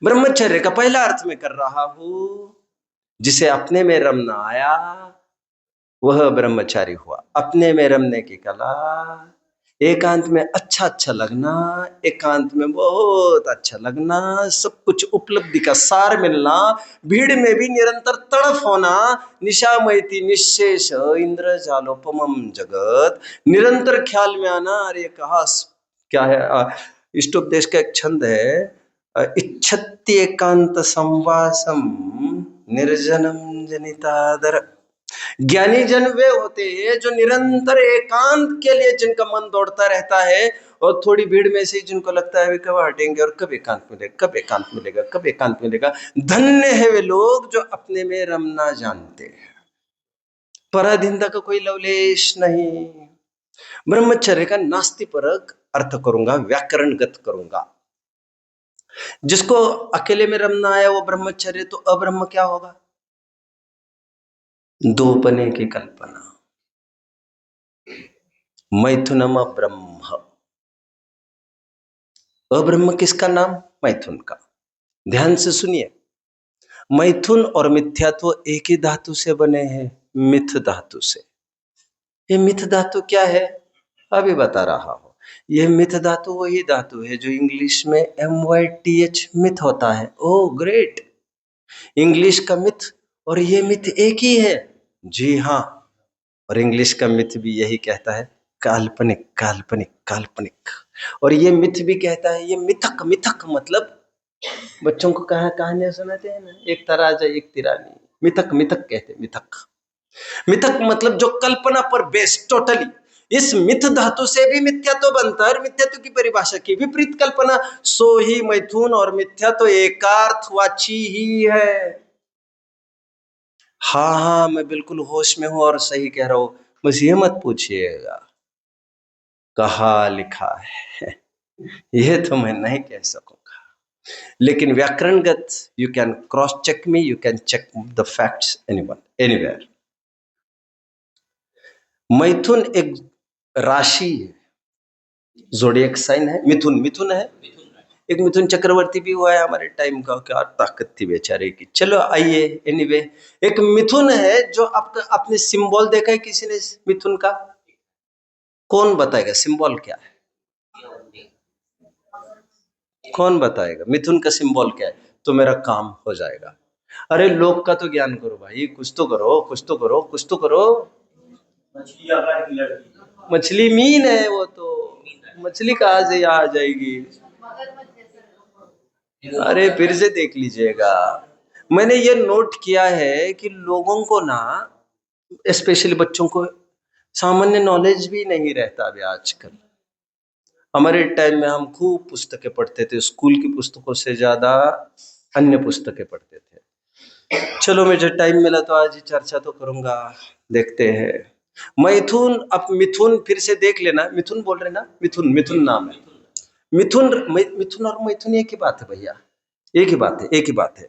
ब्रह्मचर्य का पहला अर्थ में कर रहा हूं, जिसे अपने में रमना आया वह ब्रह्मचारी हुआ। अपने में रमने की कला, एकांत में अच्छा अच्छा लगना, एकांत में बहुत अच्छा लगना, सब कुछ उपलब्धि का सार मिलना, भीड़ में भी निरंतर तड़फ होना, निशामयति निशेष इंद्रजालोपमम जगत, निरंतर ख्याल में आना। अरे कहा क्या है, इष्टोपदेश का एक छंद है, इच्छति एकांत संवासम निर्जनम जनितादर। ज्ञानी जन वे होते हैं जो निरंतर एकांत के लिए जिनका मन दौड़ता रहता है, और थोड़ी भीड़ में से जिनको लगता है वे कब हटेंगे और कब एकांत मिलेगा, कब एकांत मिलेगा, कब एकांत मिलेगा। धन्य है वे लोग जो अपने में रमना जानते हैं, पराधीनता का कोई लवलेश नहीं। ब्रह्मचर्य का नास्तिपरक अर्थ करूंगा, व्याकरणगत करूंगा। जिसको अकेले में रमना आया वो ब्रह्मचर्य, तो अब्रह्म क्या होगा? दोपने की कल्पना। मैथुनम ब्रह्म। अब्रह्म किसका नाम? मैथुन का। ध्यान से सुनिए, मैथुन और मिथ्यात्व एक ही धातु से बने हैं, मिथ धातु से। ये मिथ धातु क्या है अभी बता रहा हूं। यह मिथ धातु वही धातु है जो इंग्लिश में MYTH मिथ होता है। ओह ग्रेट, इंग्लिश का मिथ और ये मिथ एक ही है। जी हाँ, और इंग्लिश का मिथ भी यही कहता है, काल्पनिक काल्पनिक काल्पनिक। और ये मिथ भी कहता है, ये मिथक, मिथक मतलब बच्चों को कहानियां सुनाते हैं ना, एक तराजा एक तिरानी, मिथक मिथक कहते हैं, मिथक। मिथक मतलब जो कल्पना पर बेस, टोटली। इस मिथ धातु से भी मिथ्यात्व बनता है, और मिथ्यात्व की परिभाषा की विपरीत कल्पना, सो ही मैथुन और मिथ्या तो एकार्थवाची ही है। हाँ, मैं बिल्कुल होश में हूं और सही कह रहा हूं, बस ये मत पूछिएगा कहा लिखा है, ये तो मैं नहीं कह सकूंगा। लेकिन व्याकरणगत you can cross check me, you can check the facts anywhere. मैथुन एक राशि है, जोडिएक साइन है, मिथुन मिथुन है। एक मिथुन चक्रवर्ती भी हुआ है हमारे टाइम का, क्या ताकत थी बेचारे की। चलो आइए, एनीवे एक मिथुन है जो आपने सिंबल देखा है किसी ने मिथुन का? कौन बताएगा सिंबल क्या है? कौन बताएगा मिथुन का सिंबल क्या है? तो मेरा काम हो जाएगा। अरे लोग का तो ज्ञान करो भाई, कुछ तो करो, कुछ तो करो, कुछ तो करो। मछली आकार की लड़की, मछली मीन है वो तो, मछली कहाँ से यहाँ आ जाएगी? अरे फिर से देख लीजिएगा। मैंने ये नोट किया है कि लोगों को ना, स्पेशली बच्चों को, सामान्य नॉलेज भी नहीं रहता अभी आजकल। हमारे टाइम में हम खूब पुस्तकें पढ़ते थे, स्कूल की पुस्तकों से ज्यादा अन्य पुस्तकें पढ़ते थे। चलो मुझे टाइम मिला तो आज ही चर्चा तो करूंगा, देखते हैं। मैथुन, अब मिथुन फिर से देख लेना, मिथुन बोल रहे ना, मिथुन मिथुन नाम है। मिथुन मिथुन और मैथुन एक ही बात है भैया, एक ही बात है, एक ही बात है।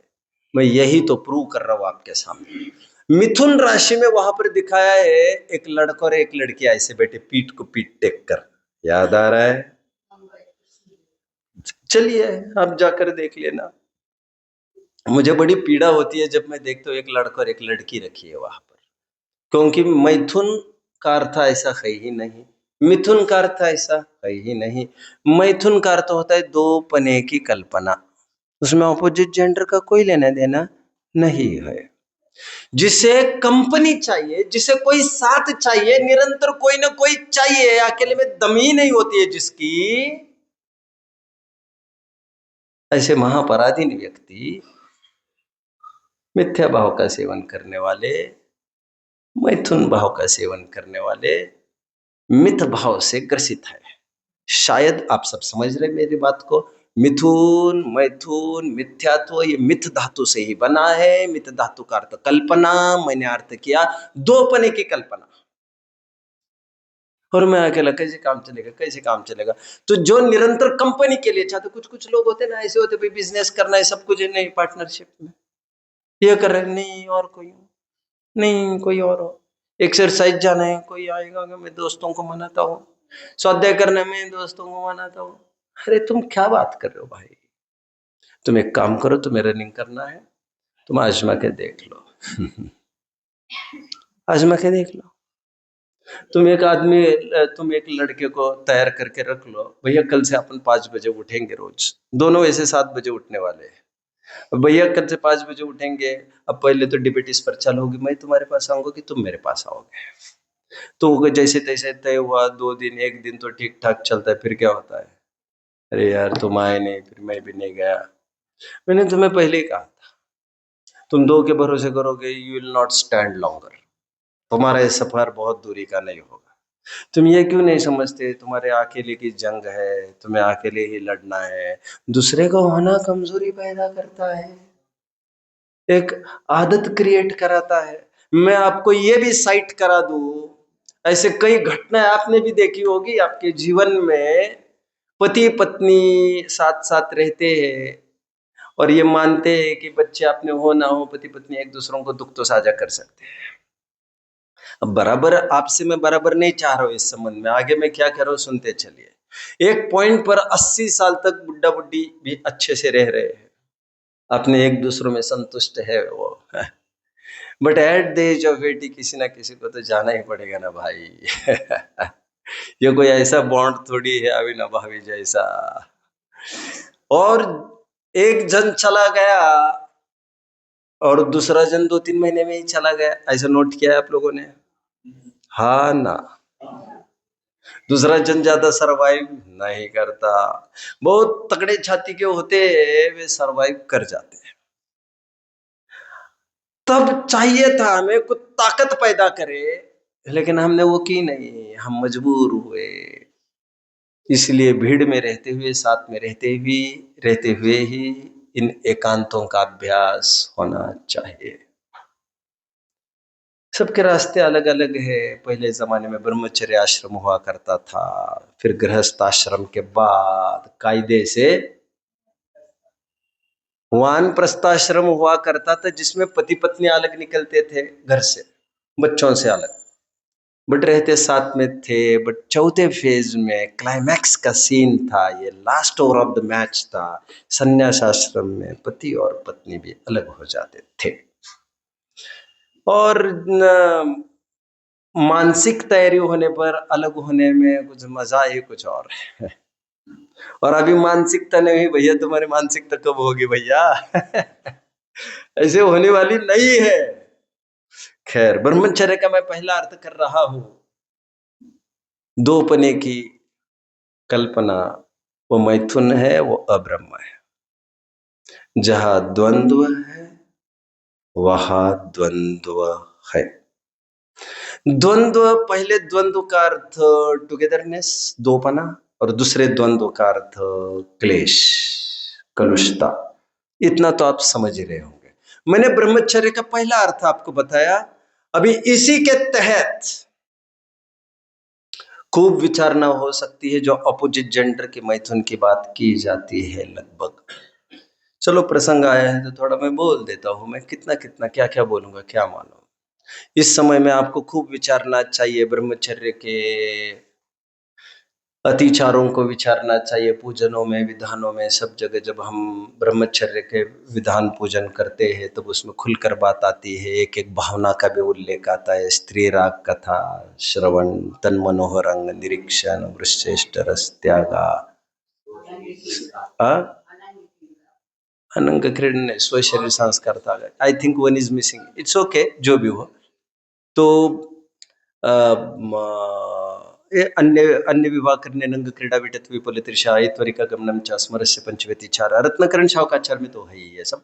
मैं यही तो प्रूव कर रहा हूं आपके सामने। मिथुन राशि में वहां पर दिखाया है एक लड़का और एक लड़की ऐसे बैठे पीठ को पीठ टेक कर, याद आ रहा है? चलिए आप जाकर देख लेना। मुझे बड़ी पीड़ा होती है जब मैं देखता हूँ एक लड़का और एक लड़की रखी है वहां पर, क्योंकि मैथुन का अर्थ ऐसा है ही नहीं, मिथुन का अर्थ ऐसा है ही नहीं। मैथुन का अर्थ होता है दो पने की कल्पना, उसमें ऑपोजिट जेंडर का कोई लेना देना नहीं है। जिसे कंपनी चाहिए, जिसे कोई साथ चाहिए, निरंतर कोई ना कोई चाहिए, अकेले में दम ही नहीं होती है जिसकी, ऐसे महापराधीन व्यक्ति, मिथ्या भाव का सेवन करने वाले, मैथुन भाव का सेवन करने वाले, मिथ भाव से ग्रसित है। शायद आप सब समझ रहे मेरी बात को। मिथुन मैथुन मिथ्यात्व ये मिथ धातु से ही बना है। मिथ धातु का अर्थ कल्पना, मैंने अर्थ किया दो पने की कल्पना। और मैं अकेला कैसे काम चलेगा, कैसे काम चलेगा? तो जो निरंतर कंपनी के लिए चाहते, कुछ कुछ लोग होते ना ऐसे होते, भाई बिजनेस करना है सब कुछ, नहीं पार्टनरशिप में ये कर रहे, नहीं और कोई, नहीं कोई और हो, एक्सरसाइज जाना है कोई आएगा, मैं दोस्तों को मनाता हूँ, स्वाध्याय करने में दोस्तों को मनाता हूँ। अरे तुम क्या बात कर रहे हो भाई? तुम एक काम करो, तुम्हें रनिंग करना है, तुम आजमा के देख लो। आजमा के देख लो। तुम एक लड़के को तैयार करके रख लो, भैया कल से अपन 5 बजे उठेंगे रोज, दोनों वैसे 7 बजे उठने वाले हैं। भैया कल से 5 बजे उठेंगे। अब पहले तो डिबेट पर चालू होगी, मैं तुम्हारे पास आऊंगा कि तुम मेरे पास आओगे। तो जैसे तैसे तय हुआ, 2 दिन, एक दिन तो ठीक ठाक चलता है, फिर क्या होता है? अरे यार तुम आए नहीं, फिर मैं भी नहीं गया। मैंने तुम्हें पहले ही कहा था, तुम दो के भरोसे करोगे, you will not stand longer, तुम्हारा ये सफर बहुत दूरी का नहीं होगा। तुम ये क्यों नहीं समझते, तुम्हारे अकेले की जंग है, तुम्हें अकेले ही लड़ना है। दूसरे को होना कमजोरी पैदा करता है, एक आदत क्रिएट कराता है। मैं आपको ये भी साइट करा दूं, ऐसे कई घटनाएं आपने भी देखी होगी आपके जीवन में। पति पत्नी साथ साथ रहते हैं और ये मानते हैं कि बच्चे अपने हो ना हो, पति पत्नी एक दूसरों को दुख तो साझा कर सकते हैं। अब बराबर आपसे मैं बराबर नहीं चाह रहा हूं इस संबंध में, आगे मैं क्या कह रहा हूं सुनते चलिए। एक पॉइंट पर 80 साल तक बुड्ढा बुड्ढी भी अच्छे से रह रहे हैं, अपने एक दूसरों में संतुष्ट है वो। But at the age of 80 किसी ना किसी को तो जाना ही पड़ेगा ना भाई। ये कोई ऐसा बॉन्ड थोड़ी है अविनाभावी जैसा। और एक जन चला गया और दूसरा जन 2-3 महीने में ही चला गया, ऐसा नोट किया है आप लोगों ने? हाँ ना, दूसरा जन ज्यादा सरवाइव नहीं करता। बहुत तगड़े छाती के होते हैं, वे सरवाइव कर जाते हैं। तब चाहिए था हमें कुछ ताकत पैदा करे, लेकिन हमने वो की नहीं, हम मजबूर हुए। इसलिए भीड़ में रहते हुए, साथ में रहते हुए ही इन एकांतों का अभ्यास होना चाहिए। सबके रास्ते अलग अलग है। पहले जमाने में ब्रह्मचर्य आश्रम हुआ करता था, फिर गृहस्थ आश्रम के बाद कायदे से वानप्रस्थाश्रम हुआ करता था जिसमें पति पत्नी अलग निकलते थे घर से, बच्चों से अलग, बट रहते साथ में थे। बट चौथे फेज में क्लाइमैक्स का सीन था, ये last over of the match था, संन्यास आश्रम में पति और पत्नी भी अलग हो जाते थे। और मानसिक तैयारी होने पर अलग होने में कुछ मजा ही कुछ और है। और अभी मानसिकता नहीं हुई भैया, तुम्हारी मानसिकता कब होगी भैया? ऐसे होने वाली नहीं है। खैर, ब्रह्मचर्य का मैं पहला अर्थ कर रहा हूं, दोपने की कल्पना, वो मैथुन है, वो अब्रह्म है। जहां द्वंद्व है वहां द्वंद्व है। द्वंद्व, पहले द्वंद्व का अर्थ टुगेदरनेस, दोपना, और दूसरे द्वंद्व का अर्थ क्लेश, कलुषता। इतना तो आप समझ ही रहे होंगे। मैंने ब्रह्मचर्य का पहला अर्थ आपको बताया। अभी इसी के तहत खूब विचारना हो सकती है, जो अपोजिट जेंडर के मैथुन की बात की जाती है लगभग। चलो प्रसंग आया है तो थोड़ा मैं बोल देता हूं। मैं कितना कितना क्या क्या बोलूंगा क्या मालूम। इस समय में आपको खूब विचारना चाहिए, ब्रह्मचर्य के अतिचारों को विचारना चाहिए, पूजनों में, विधानों में, सब जगह जब हम ब्रह्मचर्य के विधान पूजन करते हैं तब उसमें खुलकर बात आती है। एक एक भावना का भी उल्लेख आता है, स्त्री राग कथा, श्रवण, तन मनोहर अंग निरीक्षण, वृश्चेष्ट रस त्यागा, अनंग क्रीडन, स्व शरीर संस्कार था। I think one is missing, it's okay, जो भी हो। तो अन्य अन्य विवाह करने नंग क्रीडा विटत विपुल त्रिषा ऐत्वरिका गमनम च स्मरस्य पंचवेतिचार, रत्नकरण शावकाचार में तो है ही ये सब।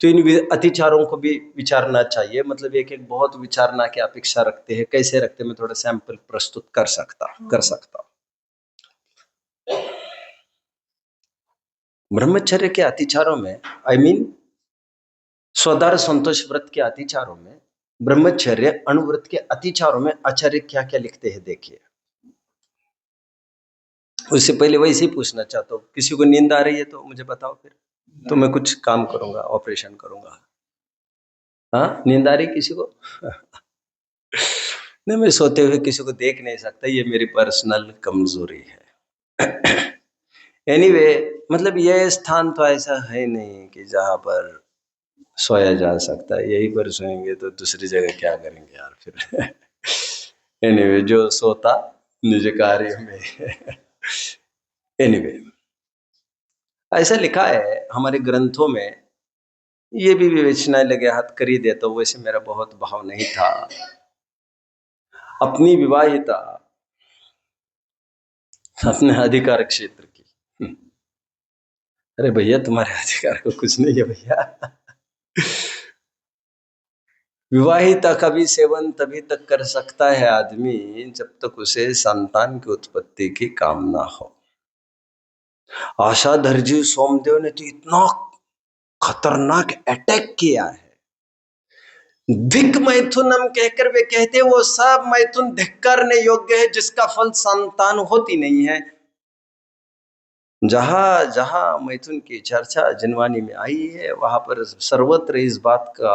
तो इन अतिचारों को भी विचारना चाहिए, मतलब एक एक बहुत विचारना की अपेक्षा रखते हैं। कैसे रखते हैं मैं थोड़ा सैंपल प्रस्तुत कर सकता। ब्रह्मचर्य के अतिचारों में, आई मीन स्वदार संतोष व्रत के अतिचारों में, ब्रह्मचर्य अणुव्रत के अतिचारों में आचार्य क्या क्या लिखते हैं देखिए। उससे पहले वैसे ही पूछना चाहता हूँ, किसी को नींद आ रही है तो मुझे बताओ, फिर तो मैं कुछ काम करूंगा, ऑपरेशन करूंगा। हाँ, नींद आ रही किसी को? नहीं, मैं सोते हुए किसी को देख नहीं सकता, ये मेरी पर्सनल कमजोरी है। एनीवे, मतलब यह स्थान तो ऐसा है नहीं कि जहां पर सोया जा सकता है। यहीं पर सोएंगे तो दूसरी जगह क्या करेंगे यार फिर। एनीवे, जो सोता निज कार्य में। एनीवे, ऐसा लिखा है हमारे ग्रंथों में। ये भी विवेचना लगे हाथ कर ही देता हूं, वैसे मेरा बहुत भाव नहीं था अपनी विवाहिता अपने अधिकार क्षेत्र की। अरे भैया, तुम्हारे अधिकार को कुछ नहीं है भैया। विवाहिता का भी सेवन तभी तक कर सकता है आदमी जब तक उसे संतान की उत्पत्ति की कामना हो। आशाधर जी सोमदेव ने तो इतना खतरनाक अटैक किया है। धिक मैथुनम कहकर वे कहते हैं वो सब मैथुन धिक करने योग्य है जिसका फल संतान होती नहीं है। जहां जहां मैथुन की चर्चा जिनवानी में आई है वहां पर सर्वत्र इस बात का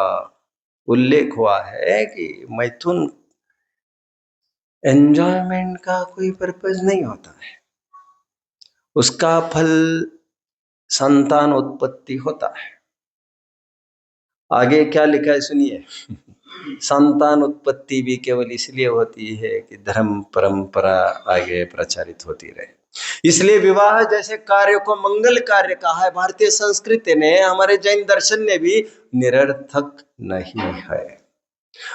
उल्लेख हुआ है कि मैथुन एंजॉयमेंट का कोई पर्पज नहीं होता है, उसका फल संतान उत्पत्ति होता है। आगे क्या लिखा है सुनिए। संतान उत्पत्ति भी केवल इसलिए होती है कि धर्म परंपरा आगे प्रचारित होती रहे। इसलिए विवाह जैसे कार्य को मंगल कार्य कहा है भारतीय संस्कृति ने, हमारे जैन दर्शन ने भी। निरर्थक नहीं है,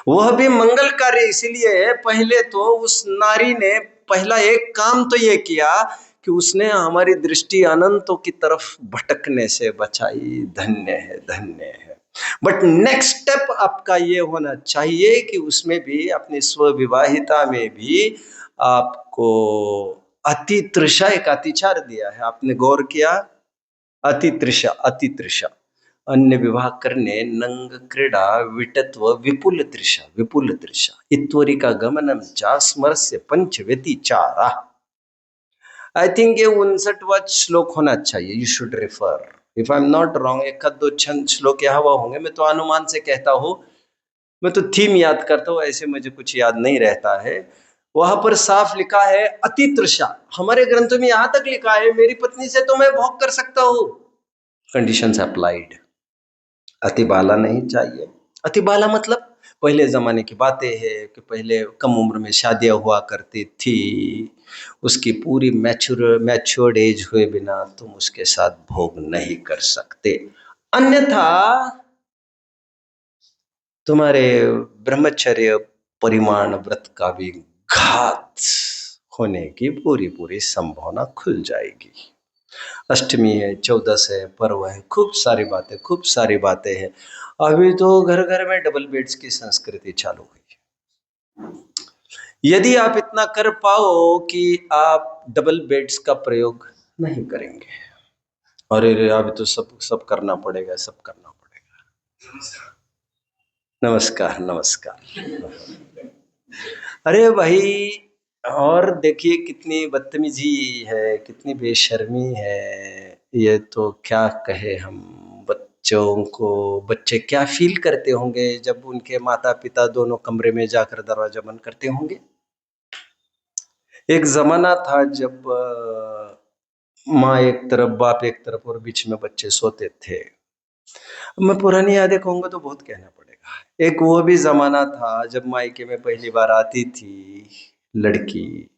वह भी मंगल कार्य इसलिए है। पहले तो उस नारी ने पहला एक काम तो ये किया कि उसने हमारी दृष्टि अनंतों की तरफ भटकने से बचाई। धन्य है, धन्य है। बट नेक्स्ट स्टेप आपका ये होना चाहिए कि उसमें भी, अपनी स्वविवाहिता में भी आपको अतितृषा, एक अतिचार दिया है, आपने गौर किया? अतितृषा, अतितृषा, अन्य विवाह करने नंग क्रीडा विटत्व विपुल तृषा, विपुल तृषा इत्वरिका गमनम चा स्मरस्य पंच व्यतिचारा। आई थिंक ये 59वां श्लोक होना चाहिए, you should refer. If I am not wrong, एक दो छंद श्लोक यहाँ हुआ होंगे, मैं तो अनुमान से कहता हूँ, मैं तो थीम याद करता हूँ, ऐसे मुझे कुछ याद नहीं रहता है। वहां पर साफ लिखा है अति तृषा। हमारे ग्रंथों में यहां तक लिखा है मेरी पत्नी से तो मैं भोग कर सकता हूं, कंडीशंस अप्लाइड। अति बाला नहीं चाहिए। अति बाला मतलब पहले जमाने की बातें हैं कि पहले कम उम्र में शादियां हुआ करती थी, उसकी पूरी मैच्योर्ड एज हुए बिना तुम उसके साथ भोग नहीं कर सकते, अन्यथा तुम्हारे ब्रह्मचर्य परिमाण व्रत का भी घात होने की पूरी पूरी संभावना खुल जाएगी। अष्टमी है, 14 है, पर्व है, खूब सारी बातें हैं। अभी तो घर घर में डबल बेड्स की संस्कृति चालू हुई। यदि आप इतना कर पाओ कि आप डबल बेड्स का प्रयोग नहीं करेंगे, और अभी तो सब करना पड़ेगा, सब करना पड़ेगा। नमस्कार नमस्कार। अरे भाई, और देखिए कितनी बदतमीजी है, कितनी बेशर्मी है, ये तो क्या कहे हम। बच्चों को, बच्चे क्या फील करते होंगे जब उनके माता पिता दोनों कमरे में जाकर दरवाजा बंद करते होंगे। एक जमाना था जब माँ एक तरफ, बाप एक तरफ, और बीच में बच्चे सोते थे। मैं पुरानी यादें कहूंगा तो बहुत कहना पड़ेगा। एक वो भी जमाना था जब मायके में पहली बार आती थी लड़की,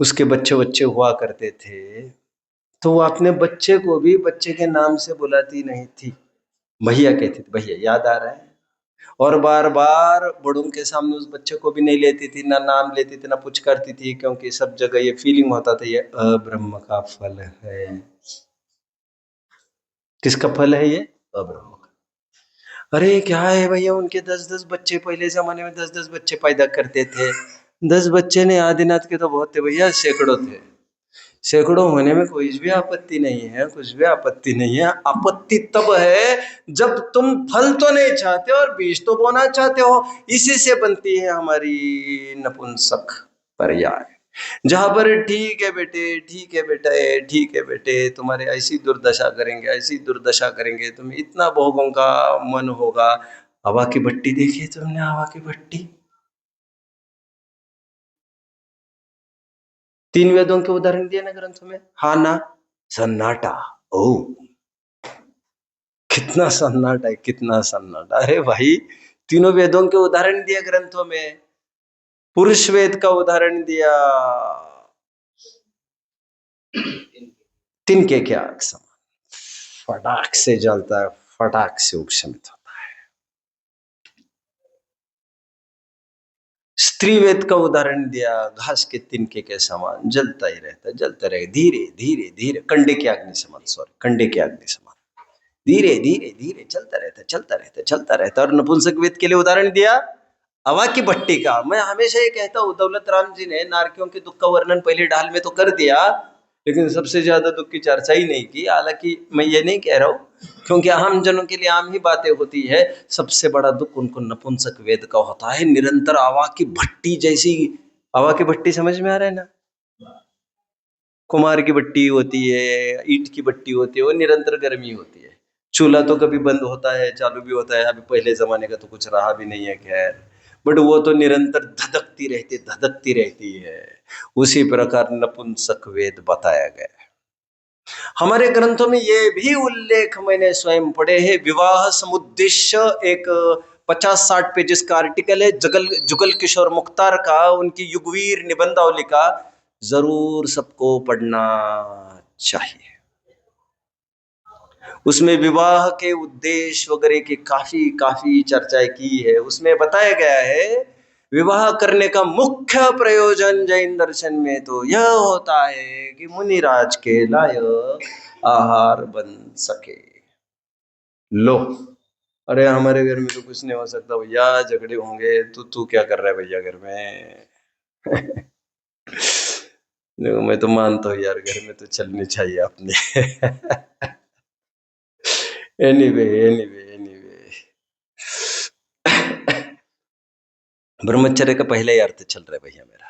उसके बच्चे हुआ करते थे, तो वो अपने बच्चे को भी बच्चे के नाम से बुलाती नहीं थी, भैया कहती थी, भैया, याद आ रहा है। और बार बार बड़ों के सामने उस बच्चे को भी नहीं लेती थी, ना नाम लेती थी, ना कुछ करती थी, क्योंकि सब जगह ये फीलिंग होता था ये अब्रह्म का फल है। किसका फल है ये? अब्रह्म का। अरे क्या है भैया, उनके 10-10 बच्चे, पहले जमाने में 10-10 बच्चे पैदा करते थे। 10 बच्चे ने आदिनाथ के तो बहुत थे भैया, सैकड़ों थे। सैकड़ों होने में कोई भी आपत्ति नहीं है, कुछ भी आपत्ति नहीं है। आपत्ति तब है जब तुम फल तो नहीं चाहते और बीज तो बोना चाहते हो। इसी से बनती है हमारी नपुंसक पर्याय, जहां पर ठीक है बेटे, ठीक है बेटा, ठीक है बेटे, तुम्हारे ऐसी दुर्दशा करेंगे, ऐसी दुर्दशा करेंगे, तुम्हें इतना भोगों का मन होगा। हवा की भट्टी देखी तुमने? हवा की भट्टी, 3 वेदों के उदाहरण दिए ना ग्रंथों में, हा ना सन्नाटा। ओ, कितना सन्नाटा है, कितना सन्नाटा। अरे भाई, तीनों वेदों के उदाहरण दिए ग्रंथों में, पुरुष वेद का उदाहरण दिया, तिनके के आग समान, फटाक से जलता है, फटाक से उपशमित होता है। स्त्री वेद का उदाहरण दिया, घास के तिनके के समान जलता ही रहता, जलता रहेगा, धीरे धीरे धीरे, कंडे की अग्नि समान, सॉरी, कंडे की अग्नि समान, धीरे धीरे धीरे चलता रहता, चलता रहता, चलता रहता। और नपुंसक वेद के लिए उदाहरण दिया हवा की भट्टी का। मैं हमेशा ये कहता हूँ, दौलत राम जी ने नारकियों के दुख का वर्णन पहले ढाल में तो कर दिया, लेकिन सबसे ज्यादा दुख की चर्चा ही नहीं की। हालांकि मैं ये नहीं कह रहा हूँ, क्योंकि आम जनों के लिए आम ही बातें होती है। सबसे बड़ा दुख उनको नपुंसक वेद का होता है, निरंतर हवा की भट्टी जैसी। हवा की भट्टी समझ में आ रहा है ना? कुमार की भट्टी होती है, ईंट की भट्टी होती है, वो निरंतर गर्मी होती है। चूल्हा तो कभी बंद होता है, चालू भी होता है। अभी पहले जमाने का तो कुछ रहा भी नहीं है, खैर, बट वो तो निरंतर धधकती रहती है। उसी प्रकार नपुंसक वेद बताया गया है। हमारे ग्रंथों में ये भी उल्लेख मैंने स्वयं पढ़े हैं। विवाह समुद्देश्य एक 50-60 पेजेस का आर्टिकल है, जुगल किशोर मुख्तार का, उनकी युगवीर निबंधावली का, जरूर सबको पढ़ना चाहिए। उसमें विवाह के उद्देश्य वगैरह की काफी काफी चर्चा की है। उसमें बताया गया है विवाह करने का मुख्य प्रयोजन जैन दर्शन में तो यह होता है कि मुनिराज के लायक आहार बन सके। लो, अरे हमारे घर में तो कुछ नहीं हो सकता भैया, झगड़े होंगे। तू क्या कर रहा है भैया घर में? देखो, मैं तो मानता हूँ यार, घर में तो चलनी चाहिए अपने। एनीवे एनीवे एनीवे, ब्रह्मचर्य का पहला ही अर्थ चल रहा है भैया मेरा।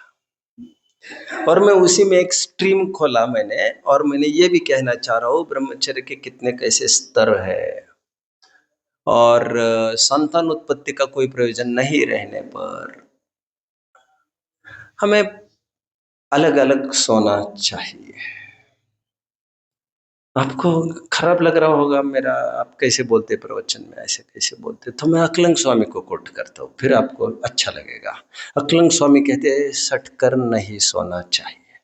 और मैं उसी में एक स्ट्रीम खोला मैंने, और मैंने ये भी कहना चाह रहा हूँ ब्रह्मचर्य के कितने कैसे स्तर है, और संतान उत्पत्ति का कोई प्रयोजन नहीं रहने पर हमें अलग अलग सोना चाहिए। आपको खराब लग रहा होगा मेरा, आप कैसे बोलते प्रवचन में, ऐसे कैसे बोलते, तो मैं अकलंग स्वामी को कोट करता हूँ, फिर आपको अच्छा लगेगा। अकलंग स्वामी कहते हैं सटकर नहीं सोना चाहिए।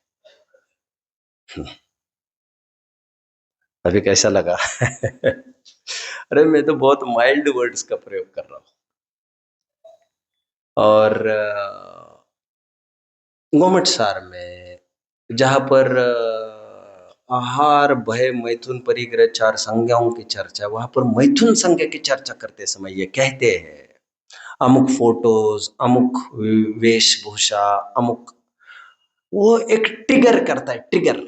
अभी कैसा लगा? अरे मैं तो बहुत माइल्ड वर्ड्स का प्रयोग कर रहा हूँ। और गोमट सार में जहां पर आहार भय मैथुन परिग्रह चार संज्ञाओं की चर्चा, वहां पर मैथुन संज्ञा की चर्चा करते समय ये कहते हैं अमुक फोटोज, अमुक वेशभूषा, अमुक, वो एक ट्रिगर करता है, ट्रिगर।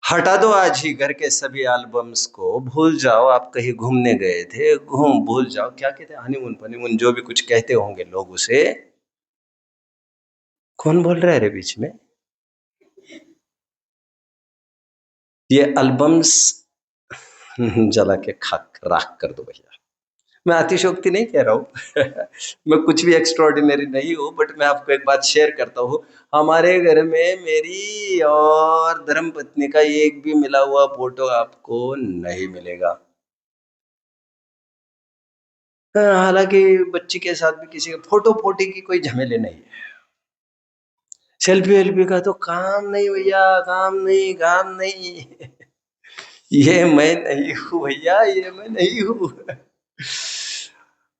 हटा दो आज ही घर के सभी एल्बम्स को, भूल जाओ आप कहीं घूमने गए थे, भूल जाओ, क्या कहते हैं, हनीमून फनीमून, जो भी कुछ कहते होंगे लोग उसे। कौन बोल रहा है रे बीच में? ये एल्बम्स जला के खाक राख कर दो भैया। मैं अतिशोक्ति नहीं कह रहा हूं। मैं कुछ भी एक्स्ट्रॉर्डिनरी नहीं हूं, बट मैं आपको एक बात शेयर करता हूं। हमारे घर में मेरी और धर्मपत्नी का एक भी मिला हुआ फोटो आपको नहीं मिलेगा। हालांकि बच्ची के साथ भी किसी का फोटो फोटी की कोई झमेले नहीं है। सेल्फी वेल्फी का तो काम नहीं भैया, काम नहीं, काम नहीं। ये मैं नहीं हूं भैया, ये मैं नहीं हूं।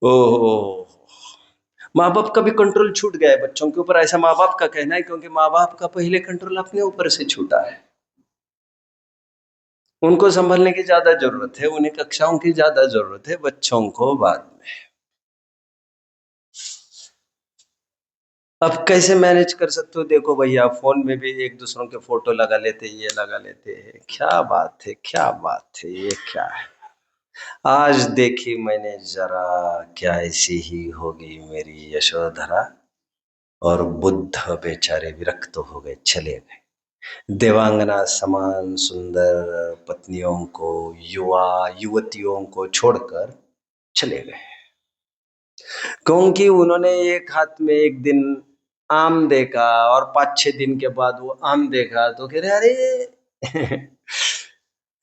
ओहो, माँ बाप का भी कंट्रोल छूट गया है बच्चों के ऊपर, ऐसा माँ बाप का कहना है, क्योंकि माँ बाप का पहले कंट्रोल अपने ऊपर से छूटा है। उनको संभलने की ज्यादा जरूरत है, उन्हें कक्षाओं की ज्यादा जरूरत है, बच्चों को बाद में। अब कैसे मैनेज कर सकते हो? देखो भैया, फोन में भी एक दूसरों के फोटो लगा लेते, ये लगा लेते हैं। क्या बात है, क्या बात है, ये क्या है? आज देखी मैंने जरा, क्या ऐसी ही होगी मेरी यशोधरा। और बुद्ध बेचारे विरक्त हो गए, चले गए। देवांगना समान सुंदर पत्नियों को, युवा युवतियों को छोड़कर चले गए, क्योंकि उन्होंने एक हाथ में एक दिन आम देखा, और 5-6 दिन के बाद वो आम देखा तो कह रहे अरे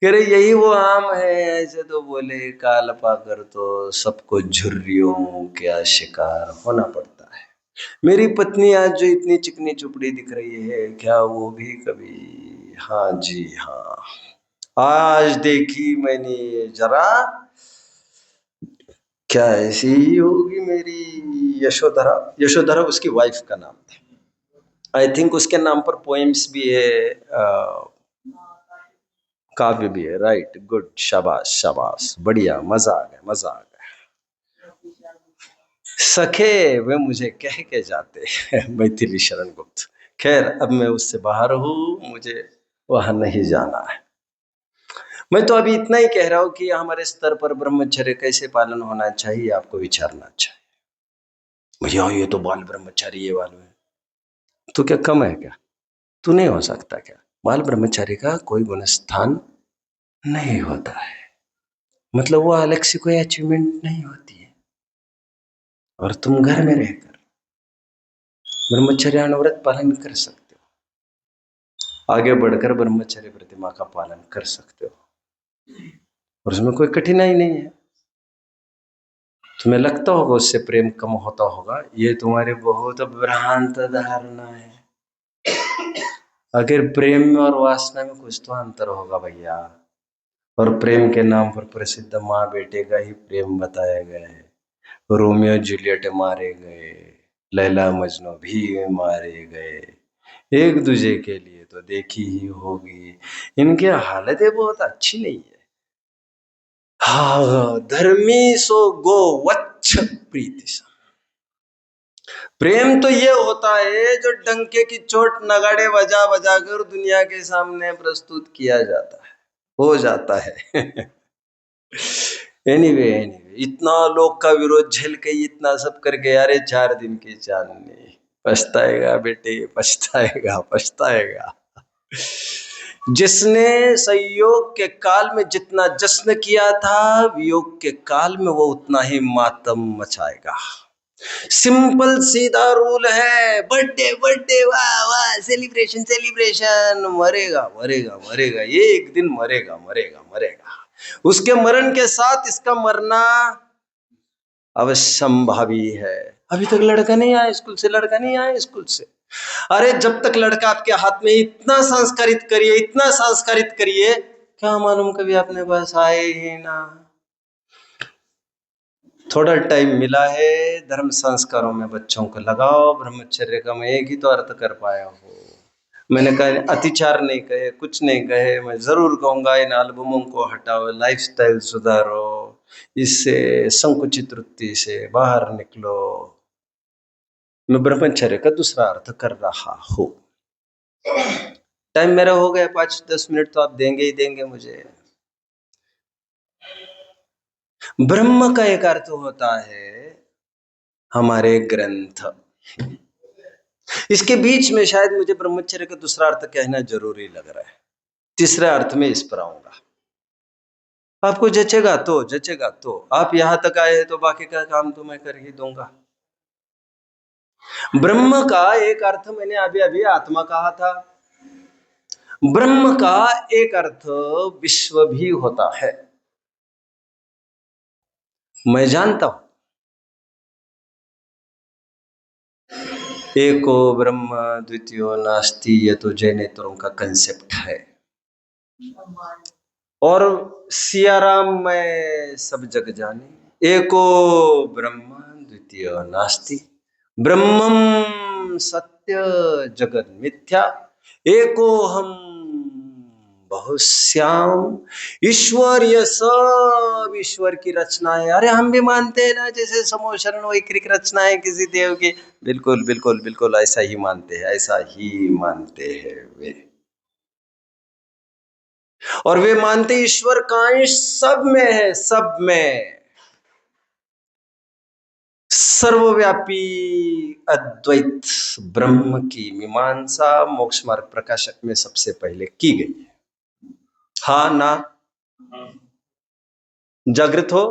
कह रहे यही वो आम है। ऐसे तो बोले काल पाकर तो सबको झुर्रियों का शिकार होना पड़ता है। मेरी पत्नी आज जो इतनी चिकनी चुपड़ी दिख रही है, क्या वो भी कभी? हाँ जी हाँ, आज देखी मैंने जरा, क्या ऐसी ही होगी मेरी यशोधरा। यशोधरा उसकी वाइफ का नाम था। आई थिंक उसके नाम पर पोएम्स भी है, काव्य भी है। राइट, गुड, शाबाश शाबाश, बढ़िया, मजा आ गया, मजा आ गया। सखे वे मुझे कह के जाते मैथिली शरण गुप्त। खैर, अब मैं उससे बाहर हूं, मुझे वहां नहीं जाना है। मैं तो अभी इतना ही कह रहा हूं कि हमारे स्तर पर ब्रह्मचर्य कैसे पालन होना चाहिए, आपको विचारना चाहिए। भैया ये तो बाल ब्रह्मचारी ये वाले है, तो क्या कम है क्या? तू नहीं हो सकता क्या? बाल ब्रह्मचारी का कोई गुणस्थान नहीं होता है, मतलब वो अलग से कोई अचीवमेंट नहीं होती है। और तुम घर में रहकर ब्रह्मचर्य व्रत पालन कर सकते हो, आगे बढ़कर ब्रह्मचर्य प्रतिमा का पालन कर सकते हो, और उसमें कोई कठिनाई नहीं है। तुम्हें लगता होगा उससे प्रेम कम होता होगा, ये तुम्हारी बहुत भ्रांत धारणा है। अगर प्रेम में और वासना में कुछ तो अंतर होगा भैया। और प्रेम के नाम पर प्रसिद्ध माँ बेटे का ही प्रेम बताया गया है। रोमियो जूलियट मारे गए, लैला मजनू भी मारे गए, एक दूजे के लिए तो देखी ही होगी। इनकी हालतें बहुत अच्छी नहीं है। हाँ, धर्मी सो गो वच्छ प्रीति सम। प्रेम तो ये होता है जो डंके की चोट नगाड़े बजा बजा कर दुनिया के सामने प्रस्तुत किया जाता है, हो जाता है। एनीवे, इतना लोग का विरोध झेल के इतना सब करके, अरे 4 दिन की चांदनी, पछताएगा बेटे, पछताएगा, पछताएगा। जिसने संयोग के काल में जितना जश्न किया था, वियोग के काल में वो उतना ही मातम मचाएगा। सिंपल सीधा रूल है, बर्थडे बर्थडे, वाह वाह, सेलिब्रेशन सेलिब्रेशन, मरेगा मरेगा मरेगा, एक दिन मरेगा मरेगा मरेगा। उसके मरण के साथ इसका मरना अवश्यंभावी है। अभी तक लड़का नहीं आया स्कूल से, लड़का नहीं आया स्कूल से। अरे जब तक लड़का आपके हाथ में, इतना संस्कारित करिए, इतना संस्कारित करिए, क्या मालूम कभी अपने पास आए ही ना। थोड़ा टाइम मिला है, धर्म संस्कारों में बच्चों को लगाओ। ब्रह्मचर्य का मैं एक ही तो अर्थ कर पाया हूँ। मैंने कहा अतिचार नहीं कहे, कुछ नहीं कहे। मैं जरूर कहूंगा इन एल्बमों को हटाओ, लाइफस्टाइल सुधारो, इससे संकुचित वृत्ति से बाहर निकलो। मैं ब्रह्मचर्य का दूसरा अर्थ कर रहा हूँ। टाइम मेरा हो गया, 5-10 मिनट तो आप देंगे ही देंगे मुझे। ब्रह्म का एक अर्थ होता है हमारे ग्रंथ। इसके बीच में शायद मुझे ब्रह्मचर्य का दूसरा अर्थ कहना जरूरी लग रहा है। तीसरे अर्थ में इस पर आऊंगा। आपको जचेगा तो जचेगा तो। आप यहां तक आए तो बाकी का काम तो मैं कर ही दूंगा। ब्रह्म का एक अर्थ मैंने अभी अभी आत्मा कहा था। ब्रह्म का एक अर्थ विश्व भी होता है। मैं जानता हूं एको ब्रह्म द्वितीयो नास्ति, ये तो जैनेतरों का कंसेप्ट है। और सियाराम में सब जग जाने, एको ब्रह्म द्वितीयो नास्ति, ब्रह्मम सत्य जगत मिथ्या, एको हम बहुश्याम। ईश्वर, ये सब ईश्वर की रचना है। अरे हम भी मानते हैं ना, जैसे समूह शरण वैक्रिक रचना है किसी देव की। बिल्कुल बिल्कुल बिल्कुल ऐसा ही मानते हैं, ऐसा ही मानते हैं वे। और वे मानते ईश्वर का अंश सब में है, सब में। सर्वव्यापी अद्वैत ब्रह्म की मीमांसा मोक्ष मार्ग प्रकाशक में सबसे पहले की गई है। हाँ ना? जागृत हो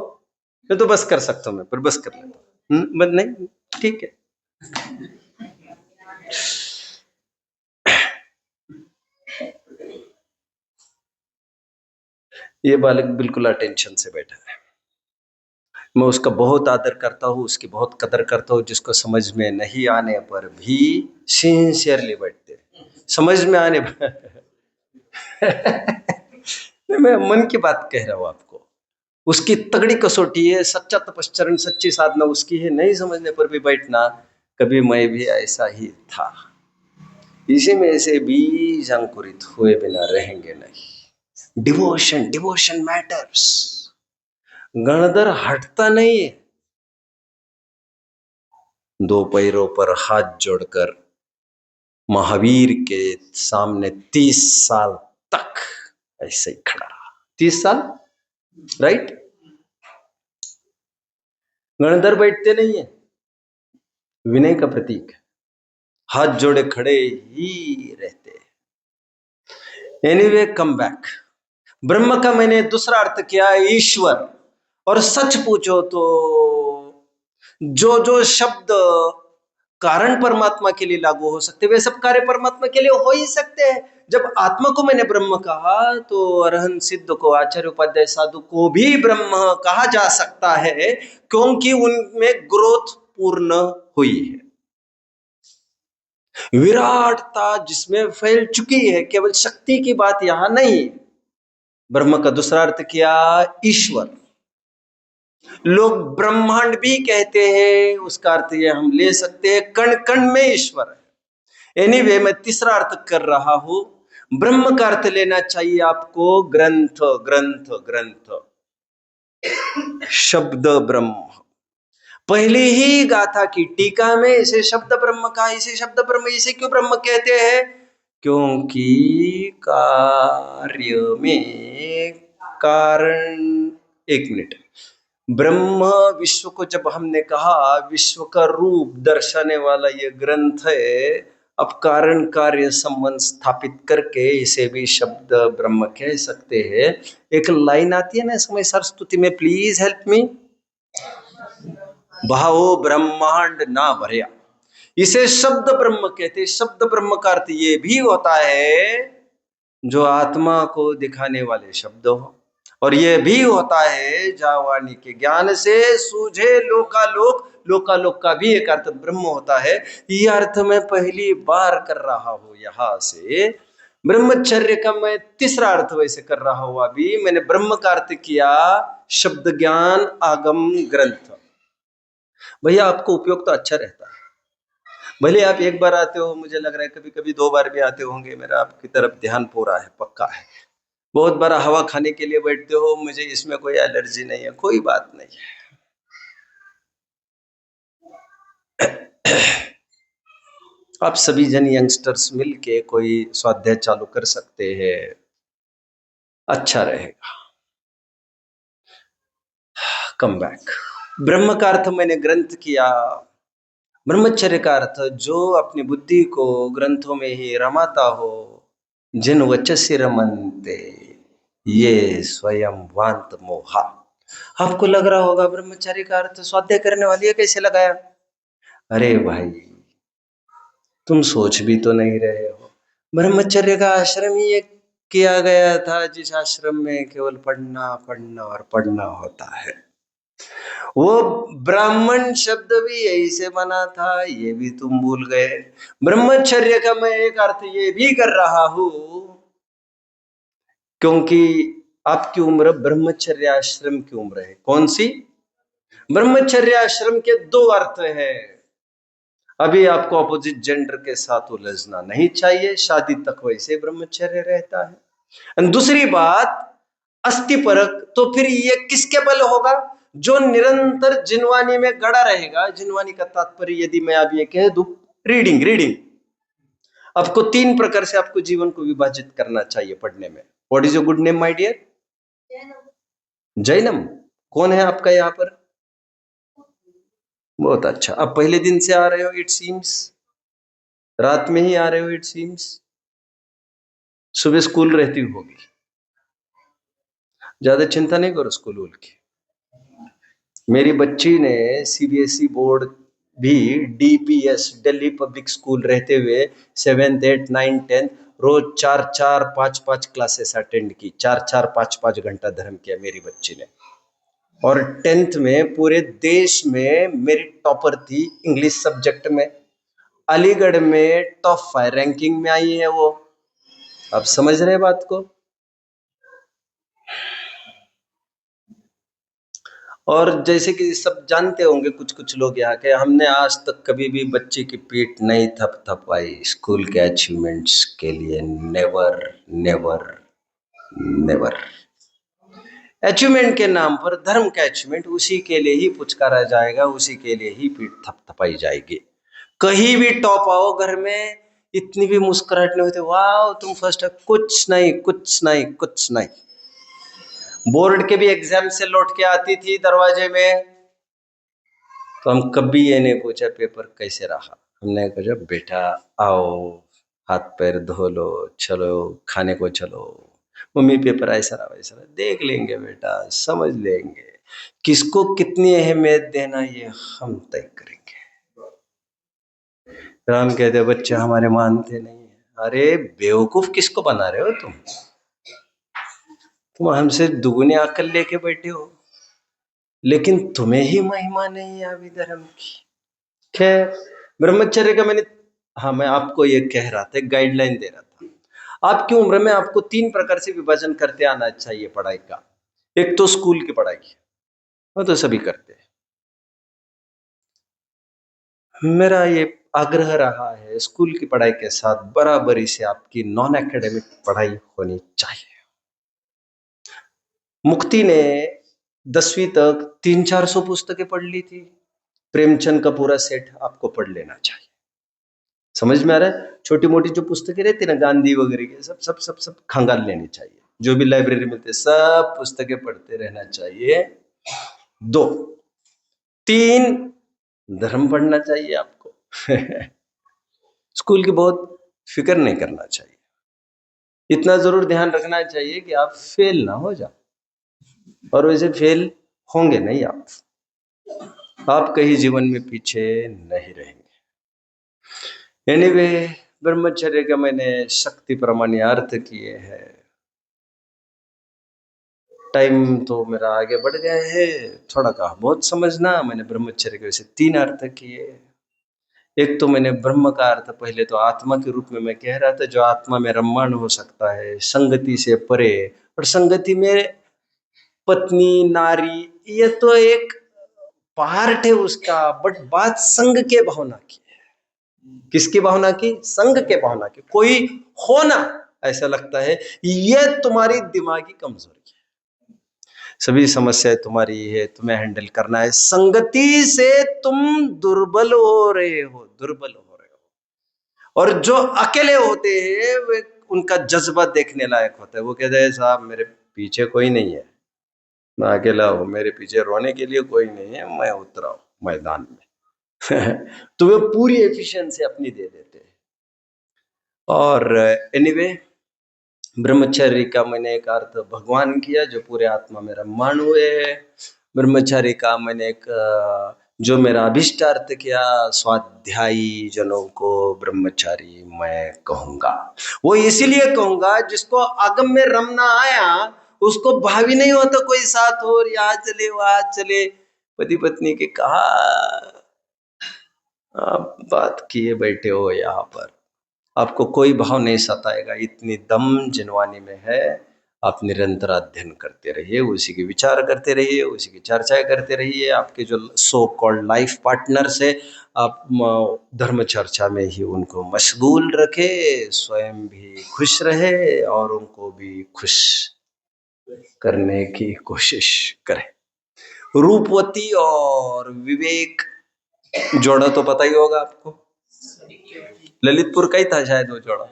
तो बस कर सकता हूं मैं, पर बस कर लेता हूं। नहीं, ठीक है। ये बालक बिल्कुल अटेंशन से बैठा है। मैं उसका बहुत आदर करता हूँ, उसकी बहुत कदर करता हूँ। जिसको समझ में नहीं आने पर भी सिंसियरली बैठते, समझ में आने पर मैं मन की बात कह रहा हूँ आपको। उसकी तगड़ी कसौटी है, सच्चा तपश्चरण, सच्ची साधना उसकी है। नहीं समझने पर भी बैठना। कभी मैं भी ऐसा ही था। इसी में से बीज अंकुरित हुए बिना रहेंगे नहीं। Devotion, devotion matters. गणधर हटता नहीं है। दो पैरों पर हाथ जोड़कर महावीर के सामने 30 साल तक ऐसे ही खड़ा रहा। 30 साल, राइट? गणधर बैठते नहीं है, विनय का प्रतीक है। हाथ जोड़े खड़े ही रहते। Anyway, come back. ब्रह्म का मैंने दूसरा अर्थ किया ईश्वर। और सच पूछो तो जो जो शब्द कारण परमात्मा के लिए लागू हो सकते, वे सब कार्य परमात्मा के लिए हो ही सकते हैं। जब आत्मा को मैंने ब्रह्म कहा तो अरहंत सिद्ध को, आचार्य उपाध्याय साधु को भी ब्रह्म कहा जा सकता है, क्योंकि उनमें ग्रोथ पूर्ण हुई है। विराटता जिसमें फैल चुकी है, केवल शक्ति की बात यहां नहीं। ब्रह्म का दूसरा अर्थ किया ईश्वर। लोग ब्रह्मांड भी कहते हैं, उसका अर्थ ये हम ले सकते हैं कण कण में ईश्वर है। एनीवे, मैं तीसरा अर्थ कर रहा हूं। ब्रह्म का अर्थ लेना चाहिए आपको ग्रंथ, ग्रंथ, ग्रंथ, शब्द ब्रह्म। पहली ही गाथा की टीका में इसे शब्द ब्रह्म कहा। इसे शब्द ब्रह्म इसे क्यों ब्रह्म कहते हैं? क्योंकि कार्य में कारण, एक मिनट, ब्रह्म विश्व को जब हमने कहा, विश्व का रूप दर्शाने वाला ये ग्रंथ है, अब कारण कार्य संबंध स्थापित करके इसे भी शब्द ब्रह्म कह सकते हैं। एक लाइन आती है ना समय सरस्वती में, प्लीज हेल्प मी, भावो ब्रह्मांड ना भरया, इसे शब्द ब्रह्म कहते। शब्द ब्रह्म का अर्थ ये भी होता है जो आत्मा को दिखाने वाले शब्द हो, और यह भी होता है जावानी के ज्ञान से सूझे लोकालोक। लोकालोक का भी एक अर्थ ब्रह्म होता है। यह अर्थ मैं पहली बार कर रहा हूं यहां से। ब्रह्मचर्य का मैं तीसरा अर्थ वैसे कर रहा हूं। अभी मैंने ब्रह्म का अर्थ किया शब्द ज्ञान आगम ग्रंथ। भैया आपको उपयोग तो अच्छा रहता है, भले आप एक बार आते हो, मुझे लग रहा है कभी कभी 2 बार भी आते होंगे, मेरा आपकी तरफ ध्यान पूरा है, पक्का है। बहुत बार हवा खाने के लिए बैठते हो, मुझे इसमें कोई एलर्जी नहीं है, कोई बात नहीं है। आप सभी जन यंगस्टर्स मिलके कोई स्वाध्याय चालू कर सकते हैं, अच्छा रहेगा। Come back. ब्रह्म का अर्थ मैंने ग्रंथ किया, ब्रह्मचर्य का अर्थ जो अपनी बुद्धि को ग्रंथों में ही रमाता हो। जिन वचस्य रमनते ये स्वयं वांत मोहा। आपको लग रहा होगा ब्रह्मचर्य का अर्थ स्वाध्याय करने वाली है, कैसे लगाया? अरे भाई, तुम सोच भी तो नहीं रहे हो। ब्रह्मचर्य का आश्रम ही एक किया गया था जिस आश्रम में केवल पढ़ना पढ़ना और पढ़ना होता है। वो ब्राह्मण शब्द भी यही से बना था, ये भी तुम भूल गए। ब्रह्मचर्य का मैं एक अर्थ ये भी कर रहा हूं क्योंकि आपकी उम्र ब्रह्मचर्य आश्रम की उम्र है। कौन सी? ब्रह्मचर्य आश्रम के 2 अर्थ है। अभी आपको अपोजिट जेंडर के साथ उलझना नहीं चाहिए, शादी तक वैसे ब्रह्मचर्य रहता है। और दूसरी बात, अस्थि परक, तो फिर ये किसके बल होगा? जो निरंतर जिनवानी में गड़ा रहेगा। जिनवानी का तात्पर्य यदि मैं अब ये कह दूं, रीडिंग। रीडिंग आपको 3 प्रकार से आपको जीवन को विभाजित करना चाहिए पढ़ने में। What is your good name my dear? Jainam. कौन है आपका यहाँ पर? बहुत अच्छा। अब पहले दिन से आ रहे हो इट सीम्स, रात में ही आ रहे हो इट सीम्स, सुबह स्कूल रहती होगी, ज्यादा चिंता नहीं करो स्कूल की। मेरी बच्ची ने सीबीएसई बोर्ड भी डीपीएस दिल्ली पब्लिक स्कूल रहते हुए 7th 8th 9th 10th रोज 4 5 क्लासेस अटेंड की। 4 5 घंटा धर्म किया मेरी बच्ची ने। और 10th में पूरे देश में मेरी टॉपर थी इंग्लिश सब्जेक्ट में। अलीगढ़ में टॉप 5 रैंकिंग में आई है वो। आप समझ रहे बात को? और जैसे कि सब जानते होंगे कुछ कुछ लोग यहाँ के, हमने आज तक कभी भी बच्चे की पीठ नहीं थपथपाई स्कूल के अचीवमेंट्स के लिए। Never never never. अचीवमेंट के नाम पर, धर्म का अचीवमेंट, उसी के लिए ही पुचकारा जाएगा, उसी के लिए ही पीठ थपथपाई जाएगी। कहीं भी टॉप आओ, घर में इतनी भी मुस्कुराहट नहीं होती, वाह तुम फर्स्ट है, कुछ नहीं कुछ नहीं कुछ नहीं। बोर्ड के भी एग्जाम से लौट के आती थी दरवाजे में, तो हम कभी ये नहीं पूछा पेपर कैसे रहा। हमने कहा बेटा आओ, हाथ पैर धो लो, चलो खाने को चलो। मम्मी पेपर ऐसा रहा वैसा रहा, देख लेंगे बेटा, समझ लेंगे। किसको कितनी अहमियत देना ये हम तय करेंगे। राम कहते बच्चे हमारे मानते नहीं है। अरे बेवकूफ किसको बना रहे हो तुम? तुम हमसे दुगुनी अकल लेके बैठे हो, लेकिन तुम्हें ही महिमा नहीं है अभी धर्म की। खैर, ब्रह्मचर्य का मैंने, हाँ मैं आपको ये कह रहा था, गाइडलाइन दे रहा था। आपकी उम्र में आपको 3 प्रकार से विभाजन करते आना चाहिए पढ़ाई का। एक तो स्कूल की पढ़ाई, वो तो सभी करते हैं। मेरा ये आग्रह रहा है स्कूल की पढ़ाई के साथ बराबरी से आपकी नॉन एकेडमिक पढ़ाई होनी चाहिए। मुक्ति ने 10वीं तक 300-400 पुस्तकें पढ़ ली थी। प्रेमचंद का पूरा सेट आपको पढ़ लेना चाहिए। समझ में आ रहा है? छोटी मोटी जो पुस्तकें रहती है ना, गांधी वगैरह की, सब सब सब सब खंगाल लेनी चाहिए। जो भी लाइब्रेरी मिलती है सब पुस्तकें पढ़ते रहना चाहिए। 2, 3 धर्म पढ़ना चाहिए आपको। स्कूल की बहुत फिक्र नहीं करना चाहिए। इतना जरूर ध्यान रखना चाहिए कि आप फेल ना हो जाओ, और वैसे फेल होंगे नहीं आप कहीं जीवन में पीछे नहीं रहेंगे। एनीवे, ब्रह्मचर्य का मैंने शक्ति प्रमाण अर्थ किए हैं। टाइम तो मेरा आगे बढ़ गया है, थोड़ा कहा बहुत समझना। मैंने ब्रह्मचर्य के वैसे 3 अर्थ किए। एक तो मैंने ब्रह्म का अर्थ पहले तो आत्मा के रूप में मैं कह रहा था, जो आत्मा में रमण हो सकता है, संगति से परे। और संगति में पत्नी नारी ये तो एक पार्ट है उसका, बट बात संग के भावना की है। किसकी भावना की? संग के भावना की। कोई होना ऐसा लगता है ये तुम्हारी दिमागी कमजोरी है, सभी समस्याएं तुम्हारी है, तुम्हें हैंडल करना है। संगति से तुम दुर्बल हो रहे हो, दुर्बल हो रहे हो। और जो अकेले होते हैं वे, उनका जज्बा देखने लायक होता है। वो कहते हैं साहब मेरे पीछे कोई नहीं है, मैं अकेला हूं, मेरे पीछे रोने के लिए कोई नहीं है, मैं उतरा हूं मैदान में। तो वे पूरी एफिशिएंसी अपनी दे देते हैं। और एनीवे, ब्रह्मचर्य का मैंने एक अर्थ भगवान किया जो पूरे आत्मा में रममाण हुए। ब्रह्मचर्य का मैंने एक जो मेरा अभिष्ट अर्थ किया, स्वाध्यायी जनों को ब्रह्मचारी मैं कहूंगा। वो इसीलिए कहूंगा जिसको अगम में रमना आया उसको भावी नहीं होता कोई साथ हो, यहाँ चले वहां चले। पति पत्नी के कहा आप बात किए बैठे हो यहाँ पर, आपको कोई भाव नहीं सताएगा, इतनी दम जिनवानी में है। आप निरंतर अध्ययन करते रहिए, उसी के विचार करते रहिए, उसी की चर्चाएं करते रहिए। आपके जो सो कॉल्ड लाइफ पार्टनर्स है, आप धर्म चर्चा में ही उनको मशगूल रखे, स्वयं भी खुश रहे और उनको भी खुश करने की कोशिश करें। रूपवती और विवेक जोड़ा तो पता ही होगा आपको, ललितपुर का ही था शायद वो जोड़ा।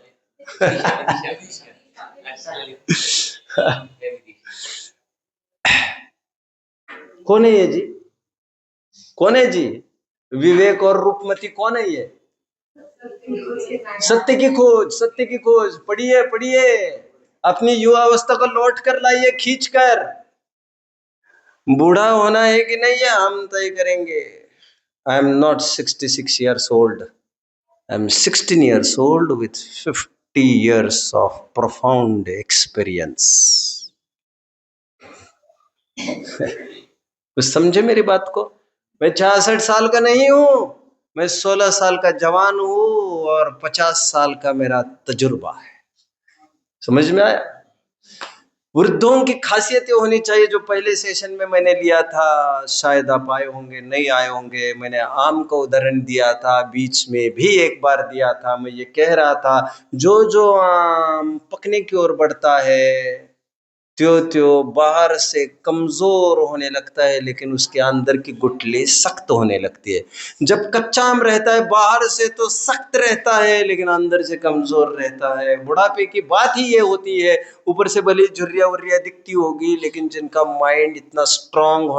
कौन है ये जी? कौन है जी? विवेक और रूपमती कौन है ये? सत्य की खोज, सत्य की खोज। पढ़िए पढ़िए, अपनी युवावस्था को लौट कर लाइए खींच कर। बूढ़ा होना है कि नहीं है हम तय करेंगे। I am not 66 years old, I am 16 years old with 50 years of profound experience। तो समझे मेरी बात को? मैं 66 साल का नहीं हूं, मैं 16 साल का जवान हूं और 50 साल का मेरा तजुर्बा है। समझ में आया? वृद्धों की खासियतें होनी चाहिए, जो पहले सेशन में मैंने लिया था, शायद आप आए होंगे नहीं आए होंगे। मैंने आम का उदाहरण दिया था, बीच में भी एक बार दिया था। मैं ये कह रहा था जो जो आम पकने की ओर बढ़ता है त्यो त्यो बाहर से कमजोर होने लगता है, लेकिन उसके अंदर की गुठली सख्त होने लगती है। जब कच्चा आम रहता है बाहर से तो सख्त रहता है, लेकिन अंदर से कमजोर रहता है। बुढ़ापे की बात ही ये होती है, ऊपर से भले झुर्रिया उर्रिया दिखती होगी, लेकिन जिनका माइंड इतना स्ट्रांग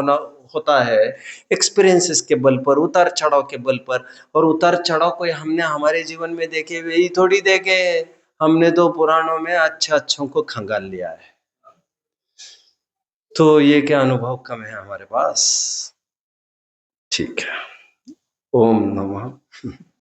होता है एक्सपीरियंसेस के बल पर, उतार चढ़ाव के बल पर। और उतार चढ़ाव को हमने हमारे जीवन में देखे हुए ही थोड़ी देखे, हमने तो पुराणों में अच्छों को खंगाल लिया है। तो ये क्या अनुभव कम है हमारे पास? ठीक है। ओम नमः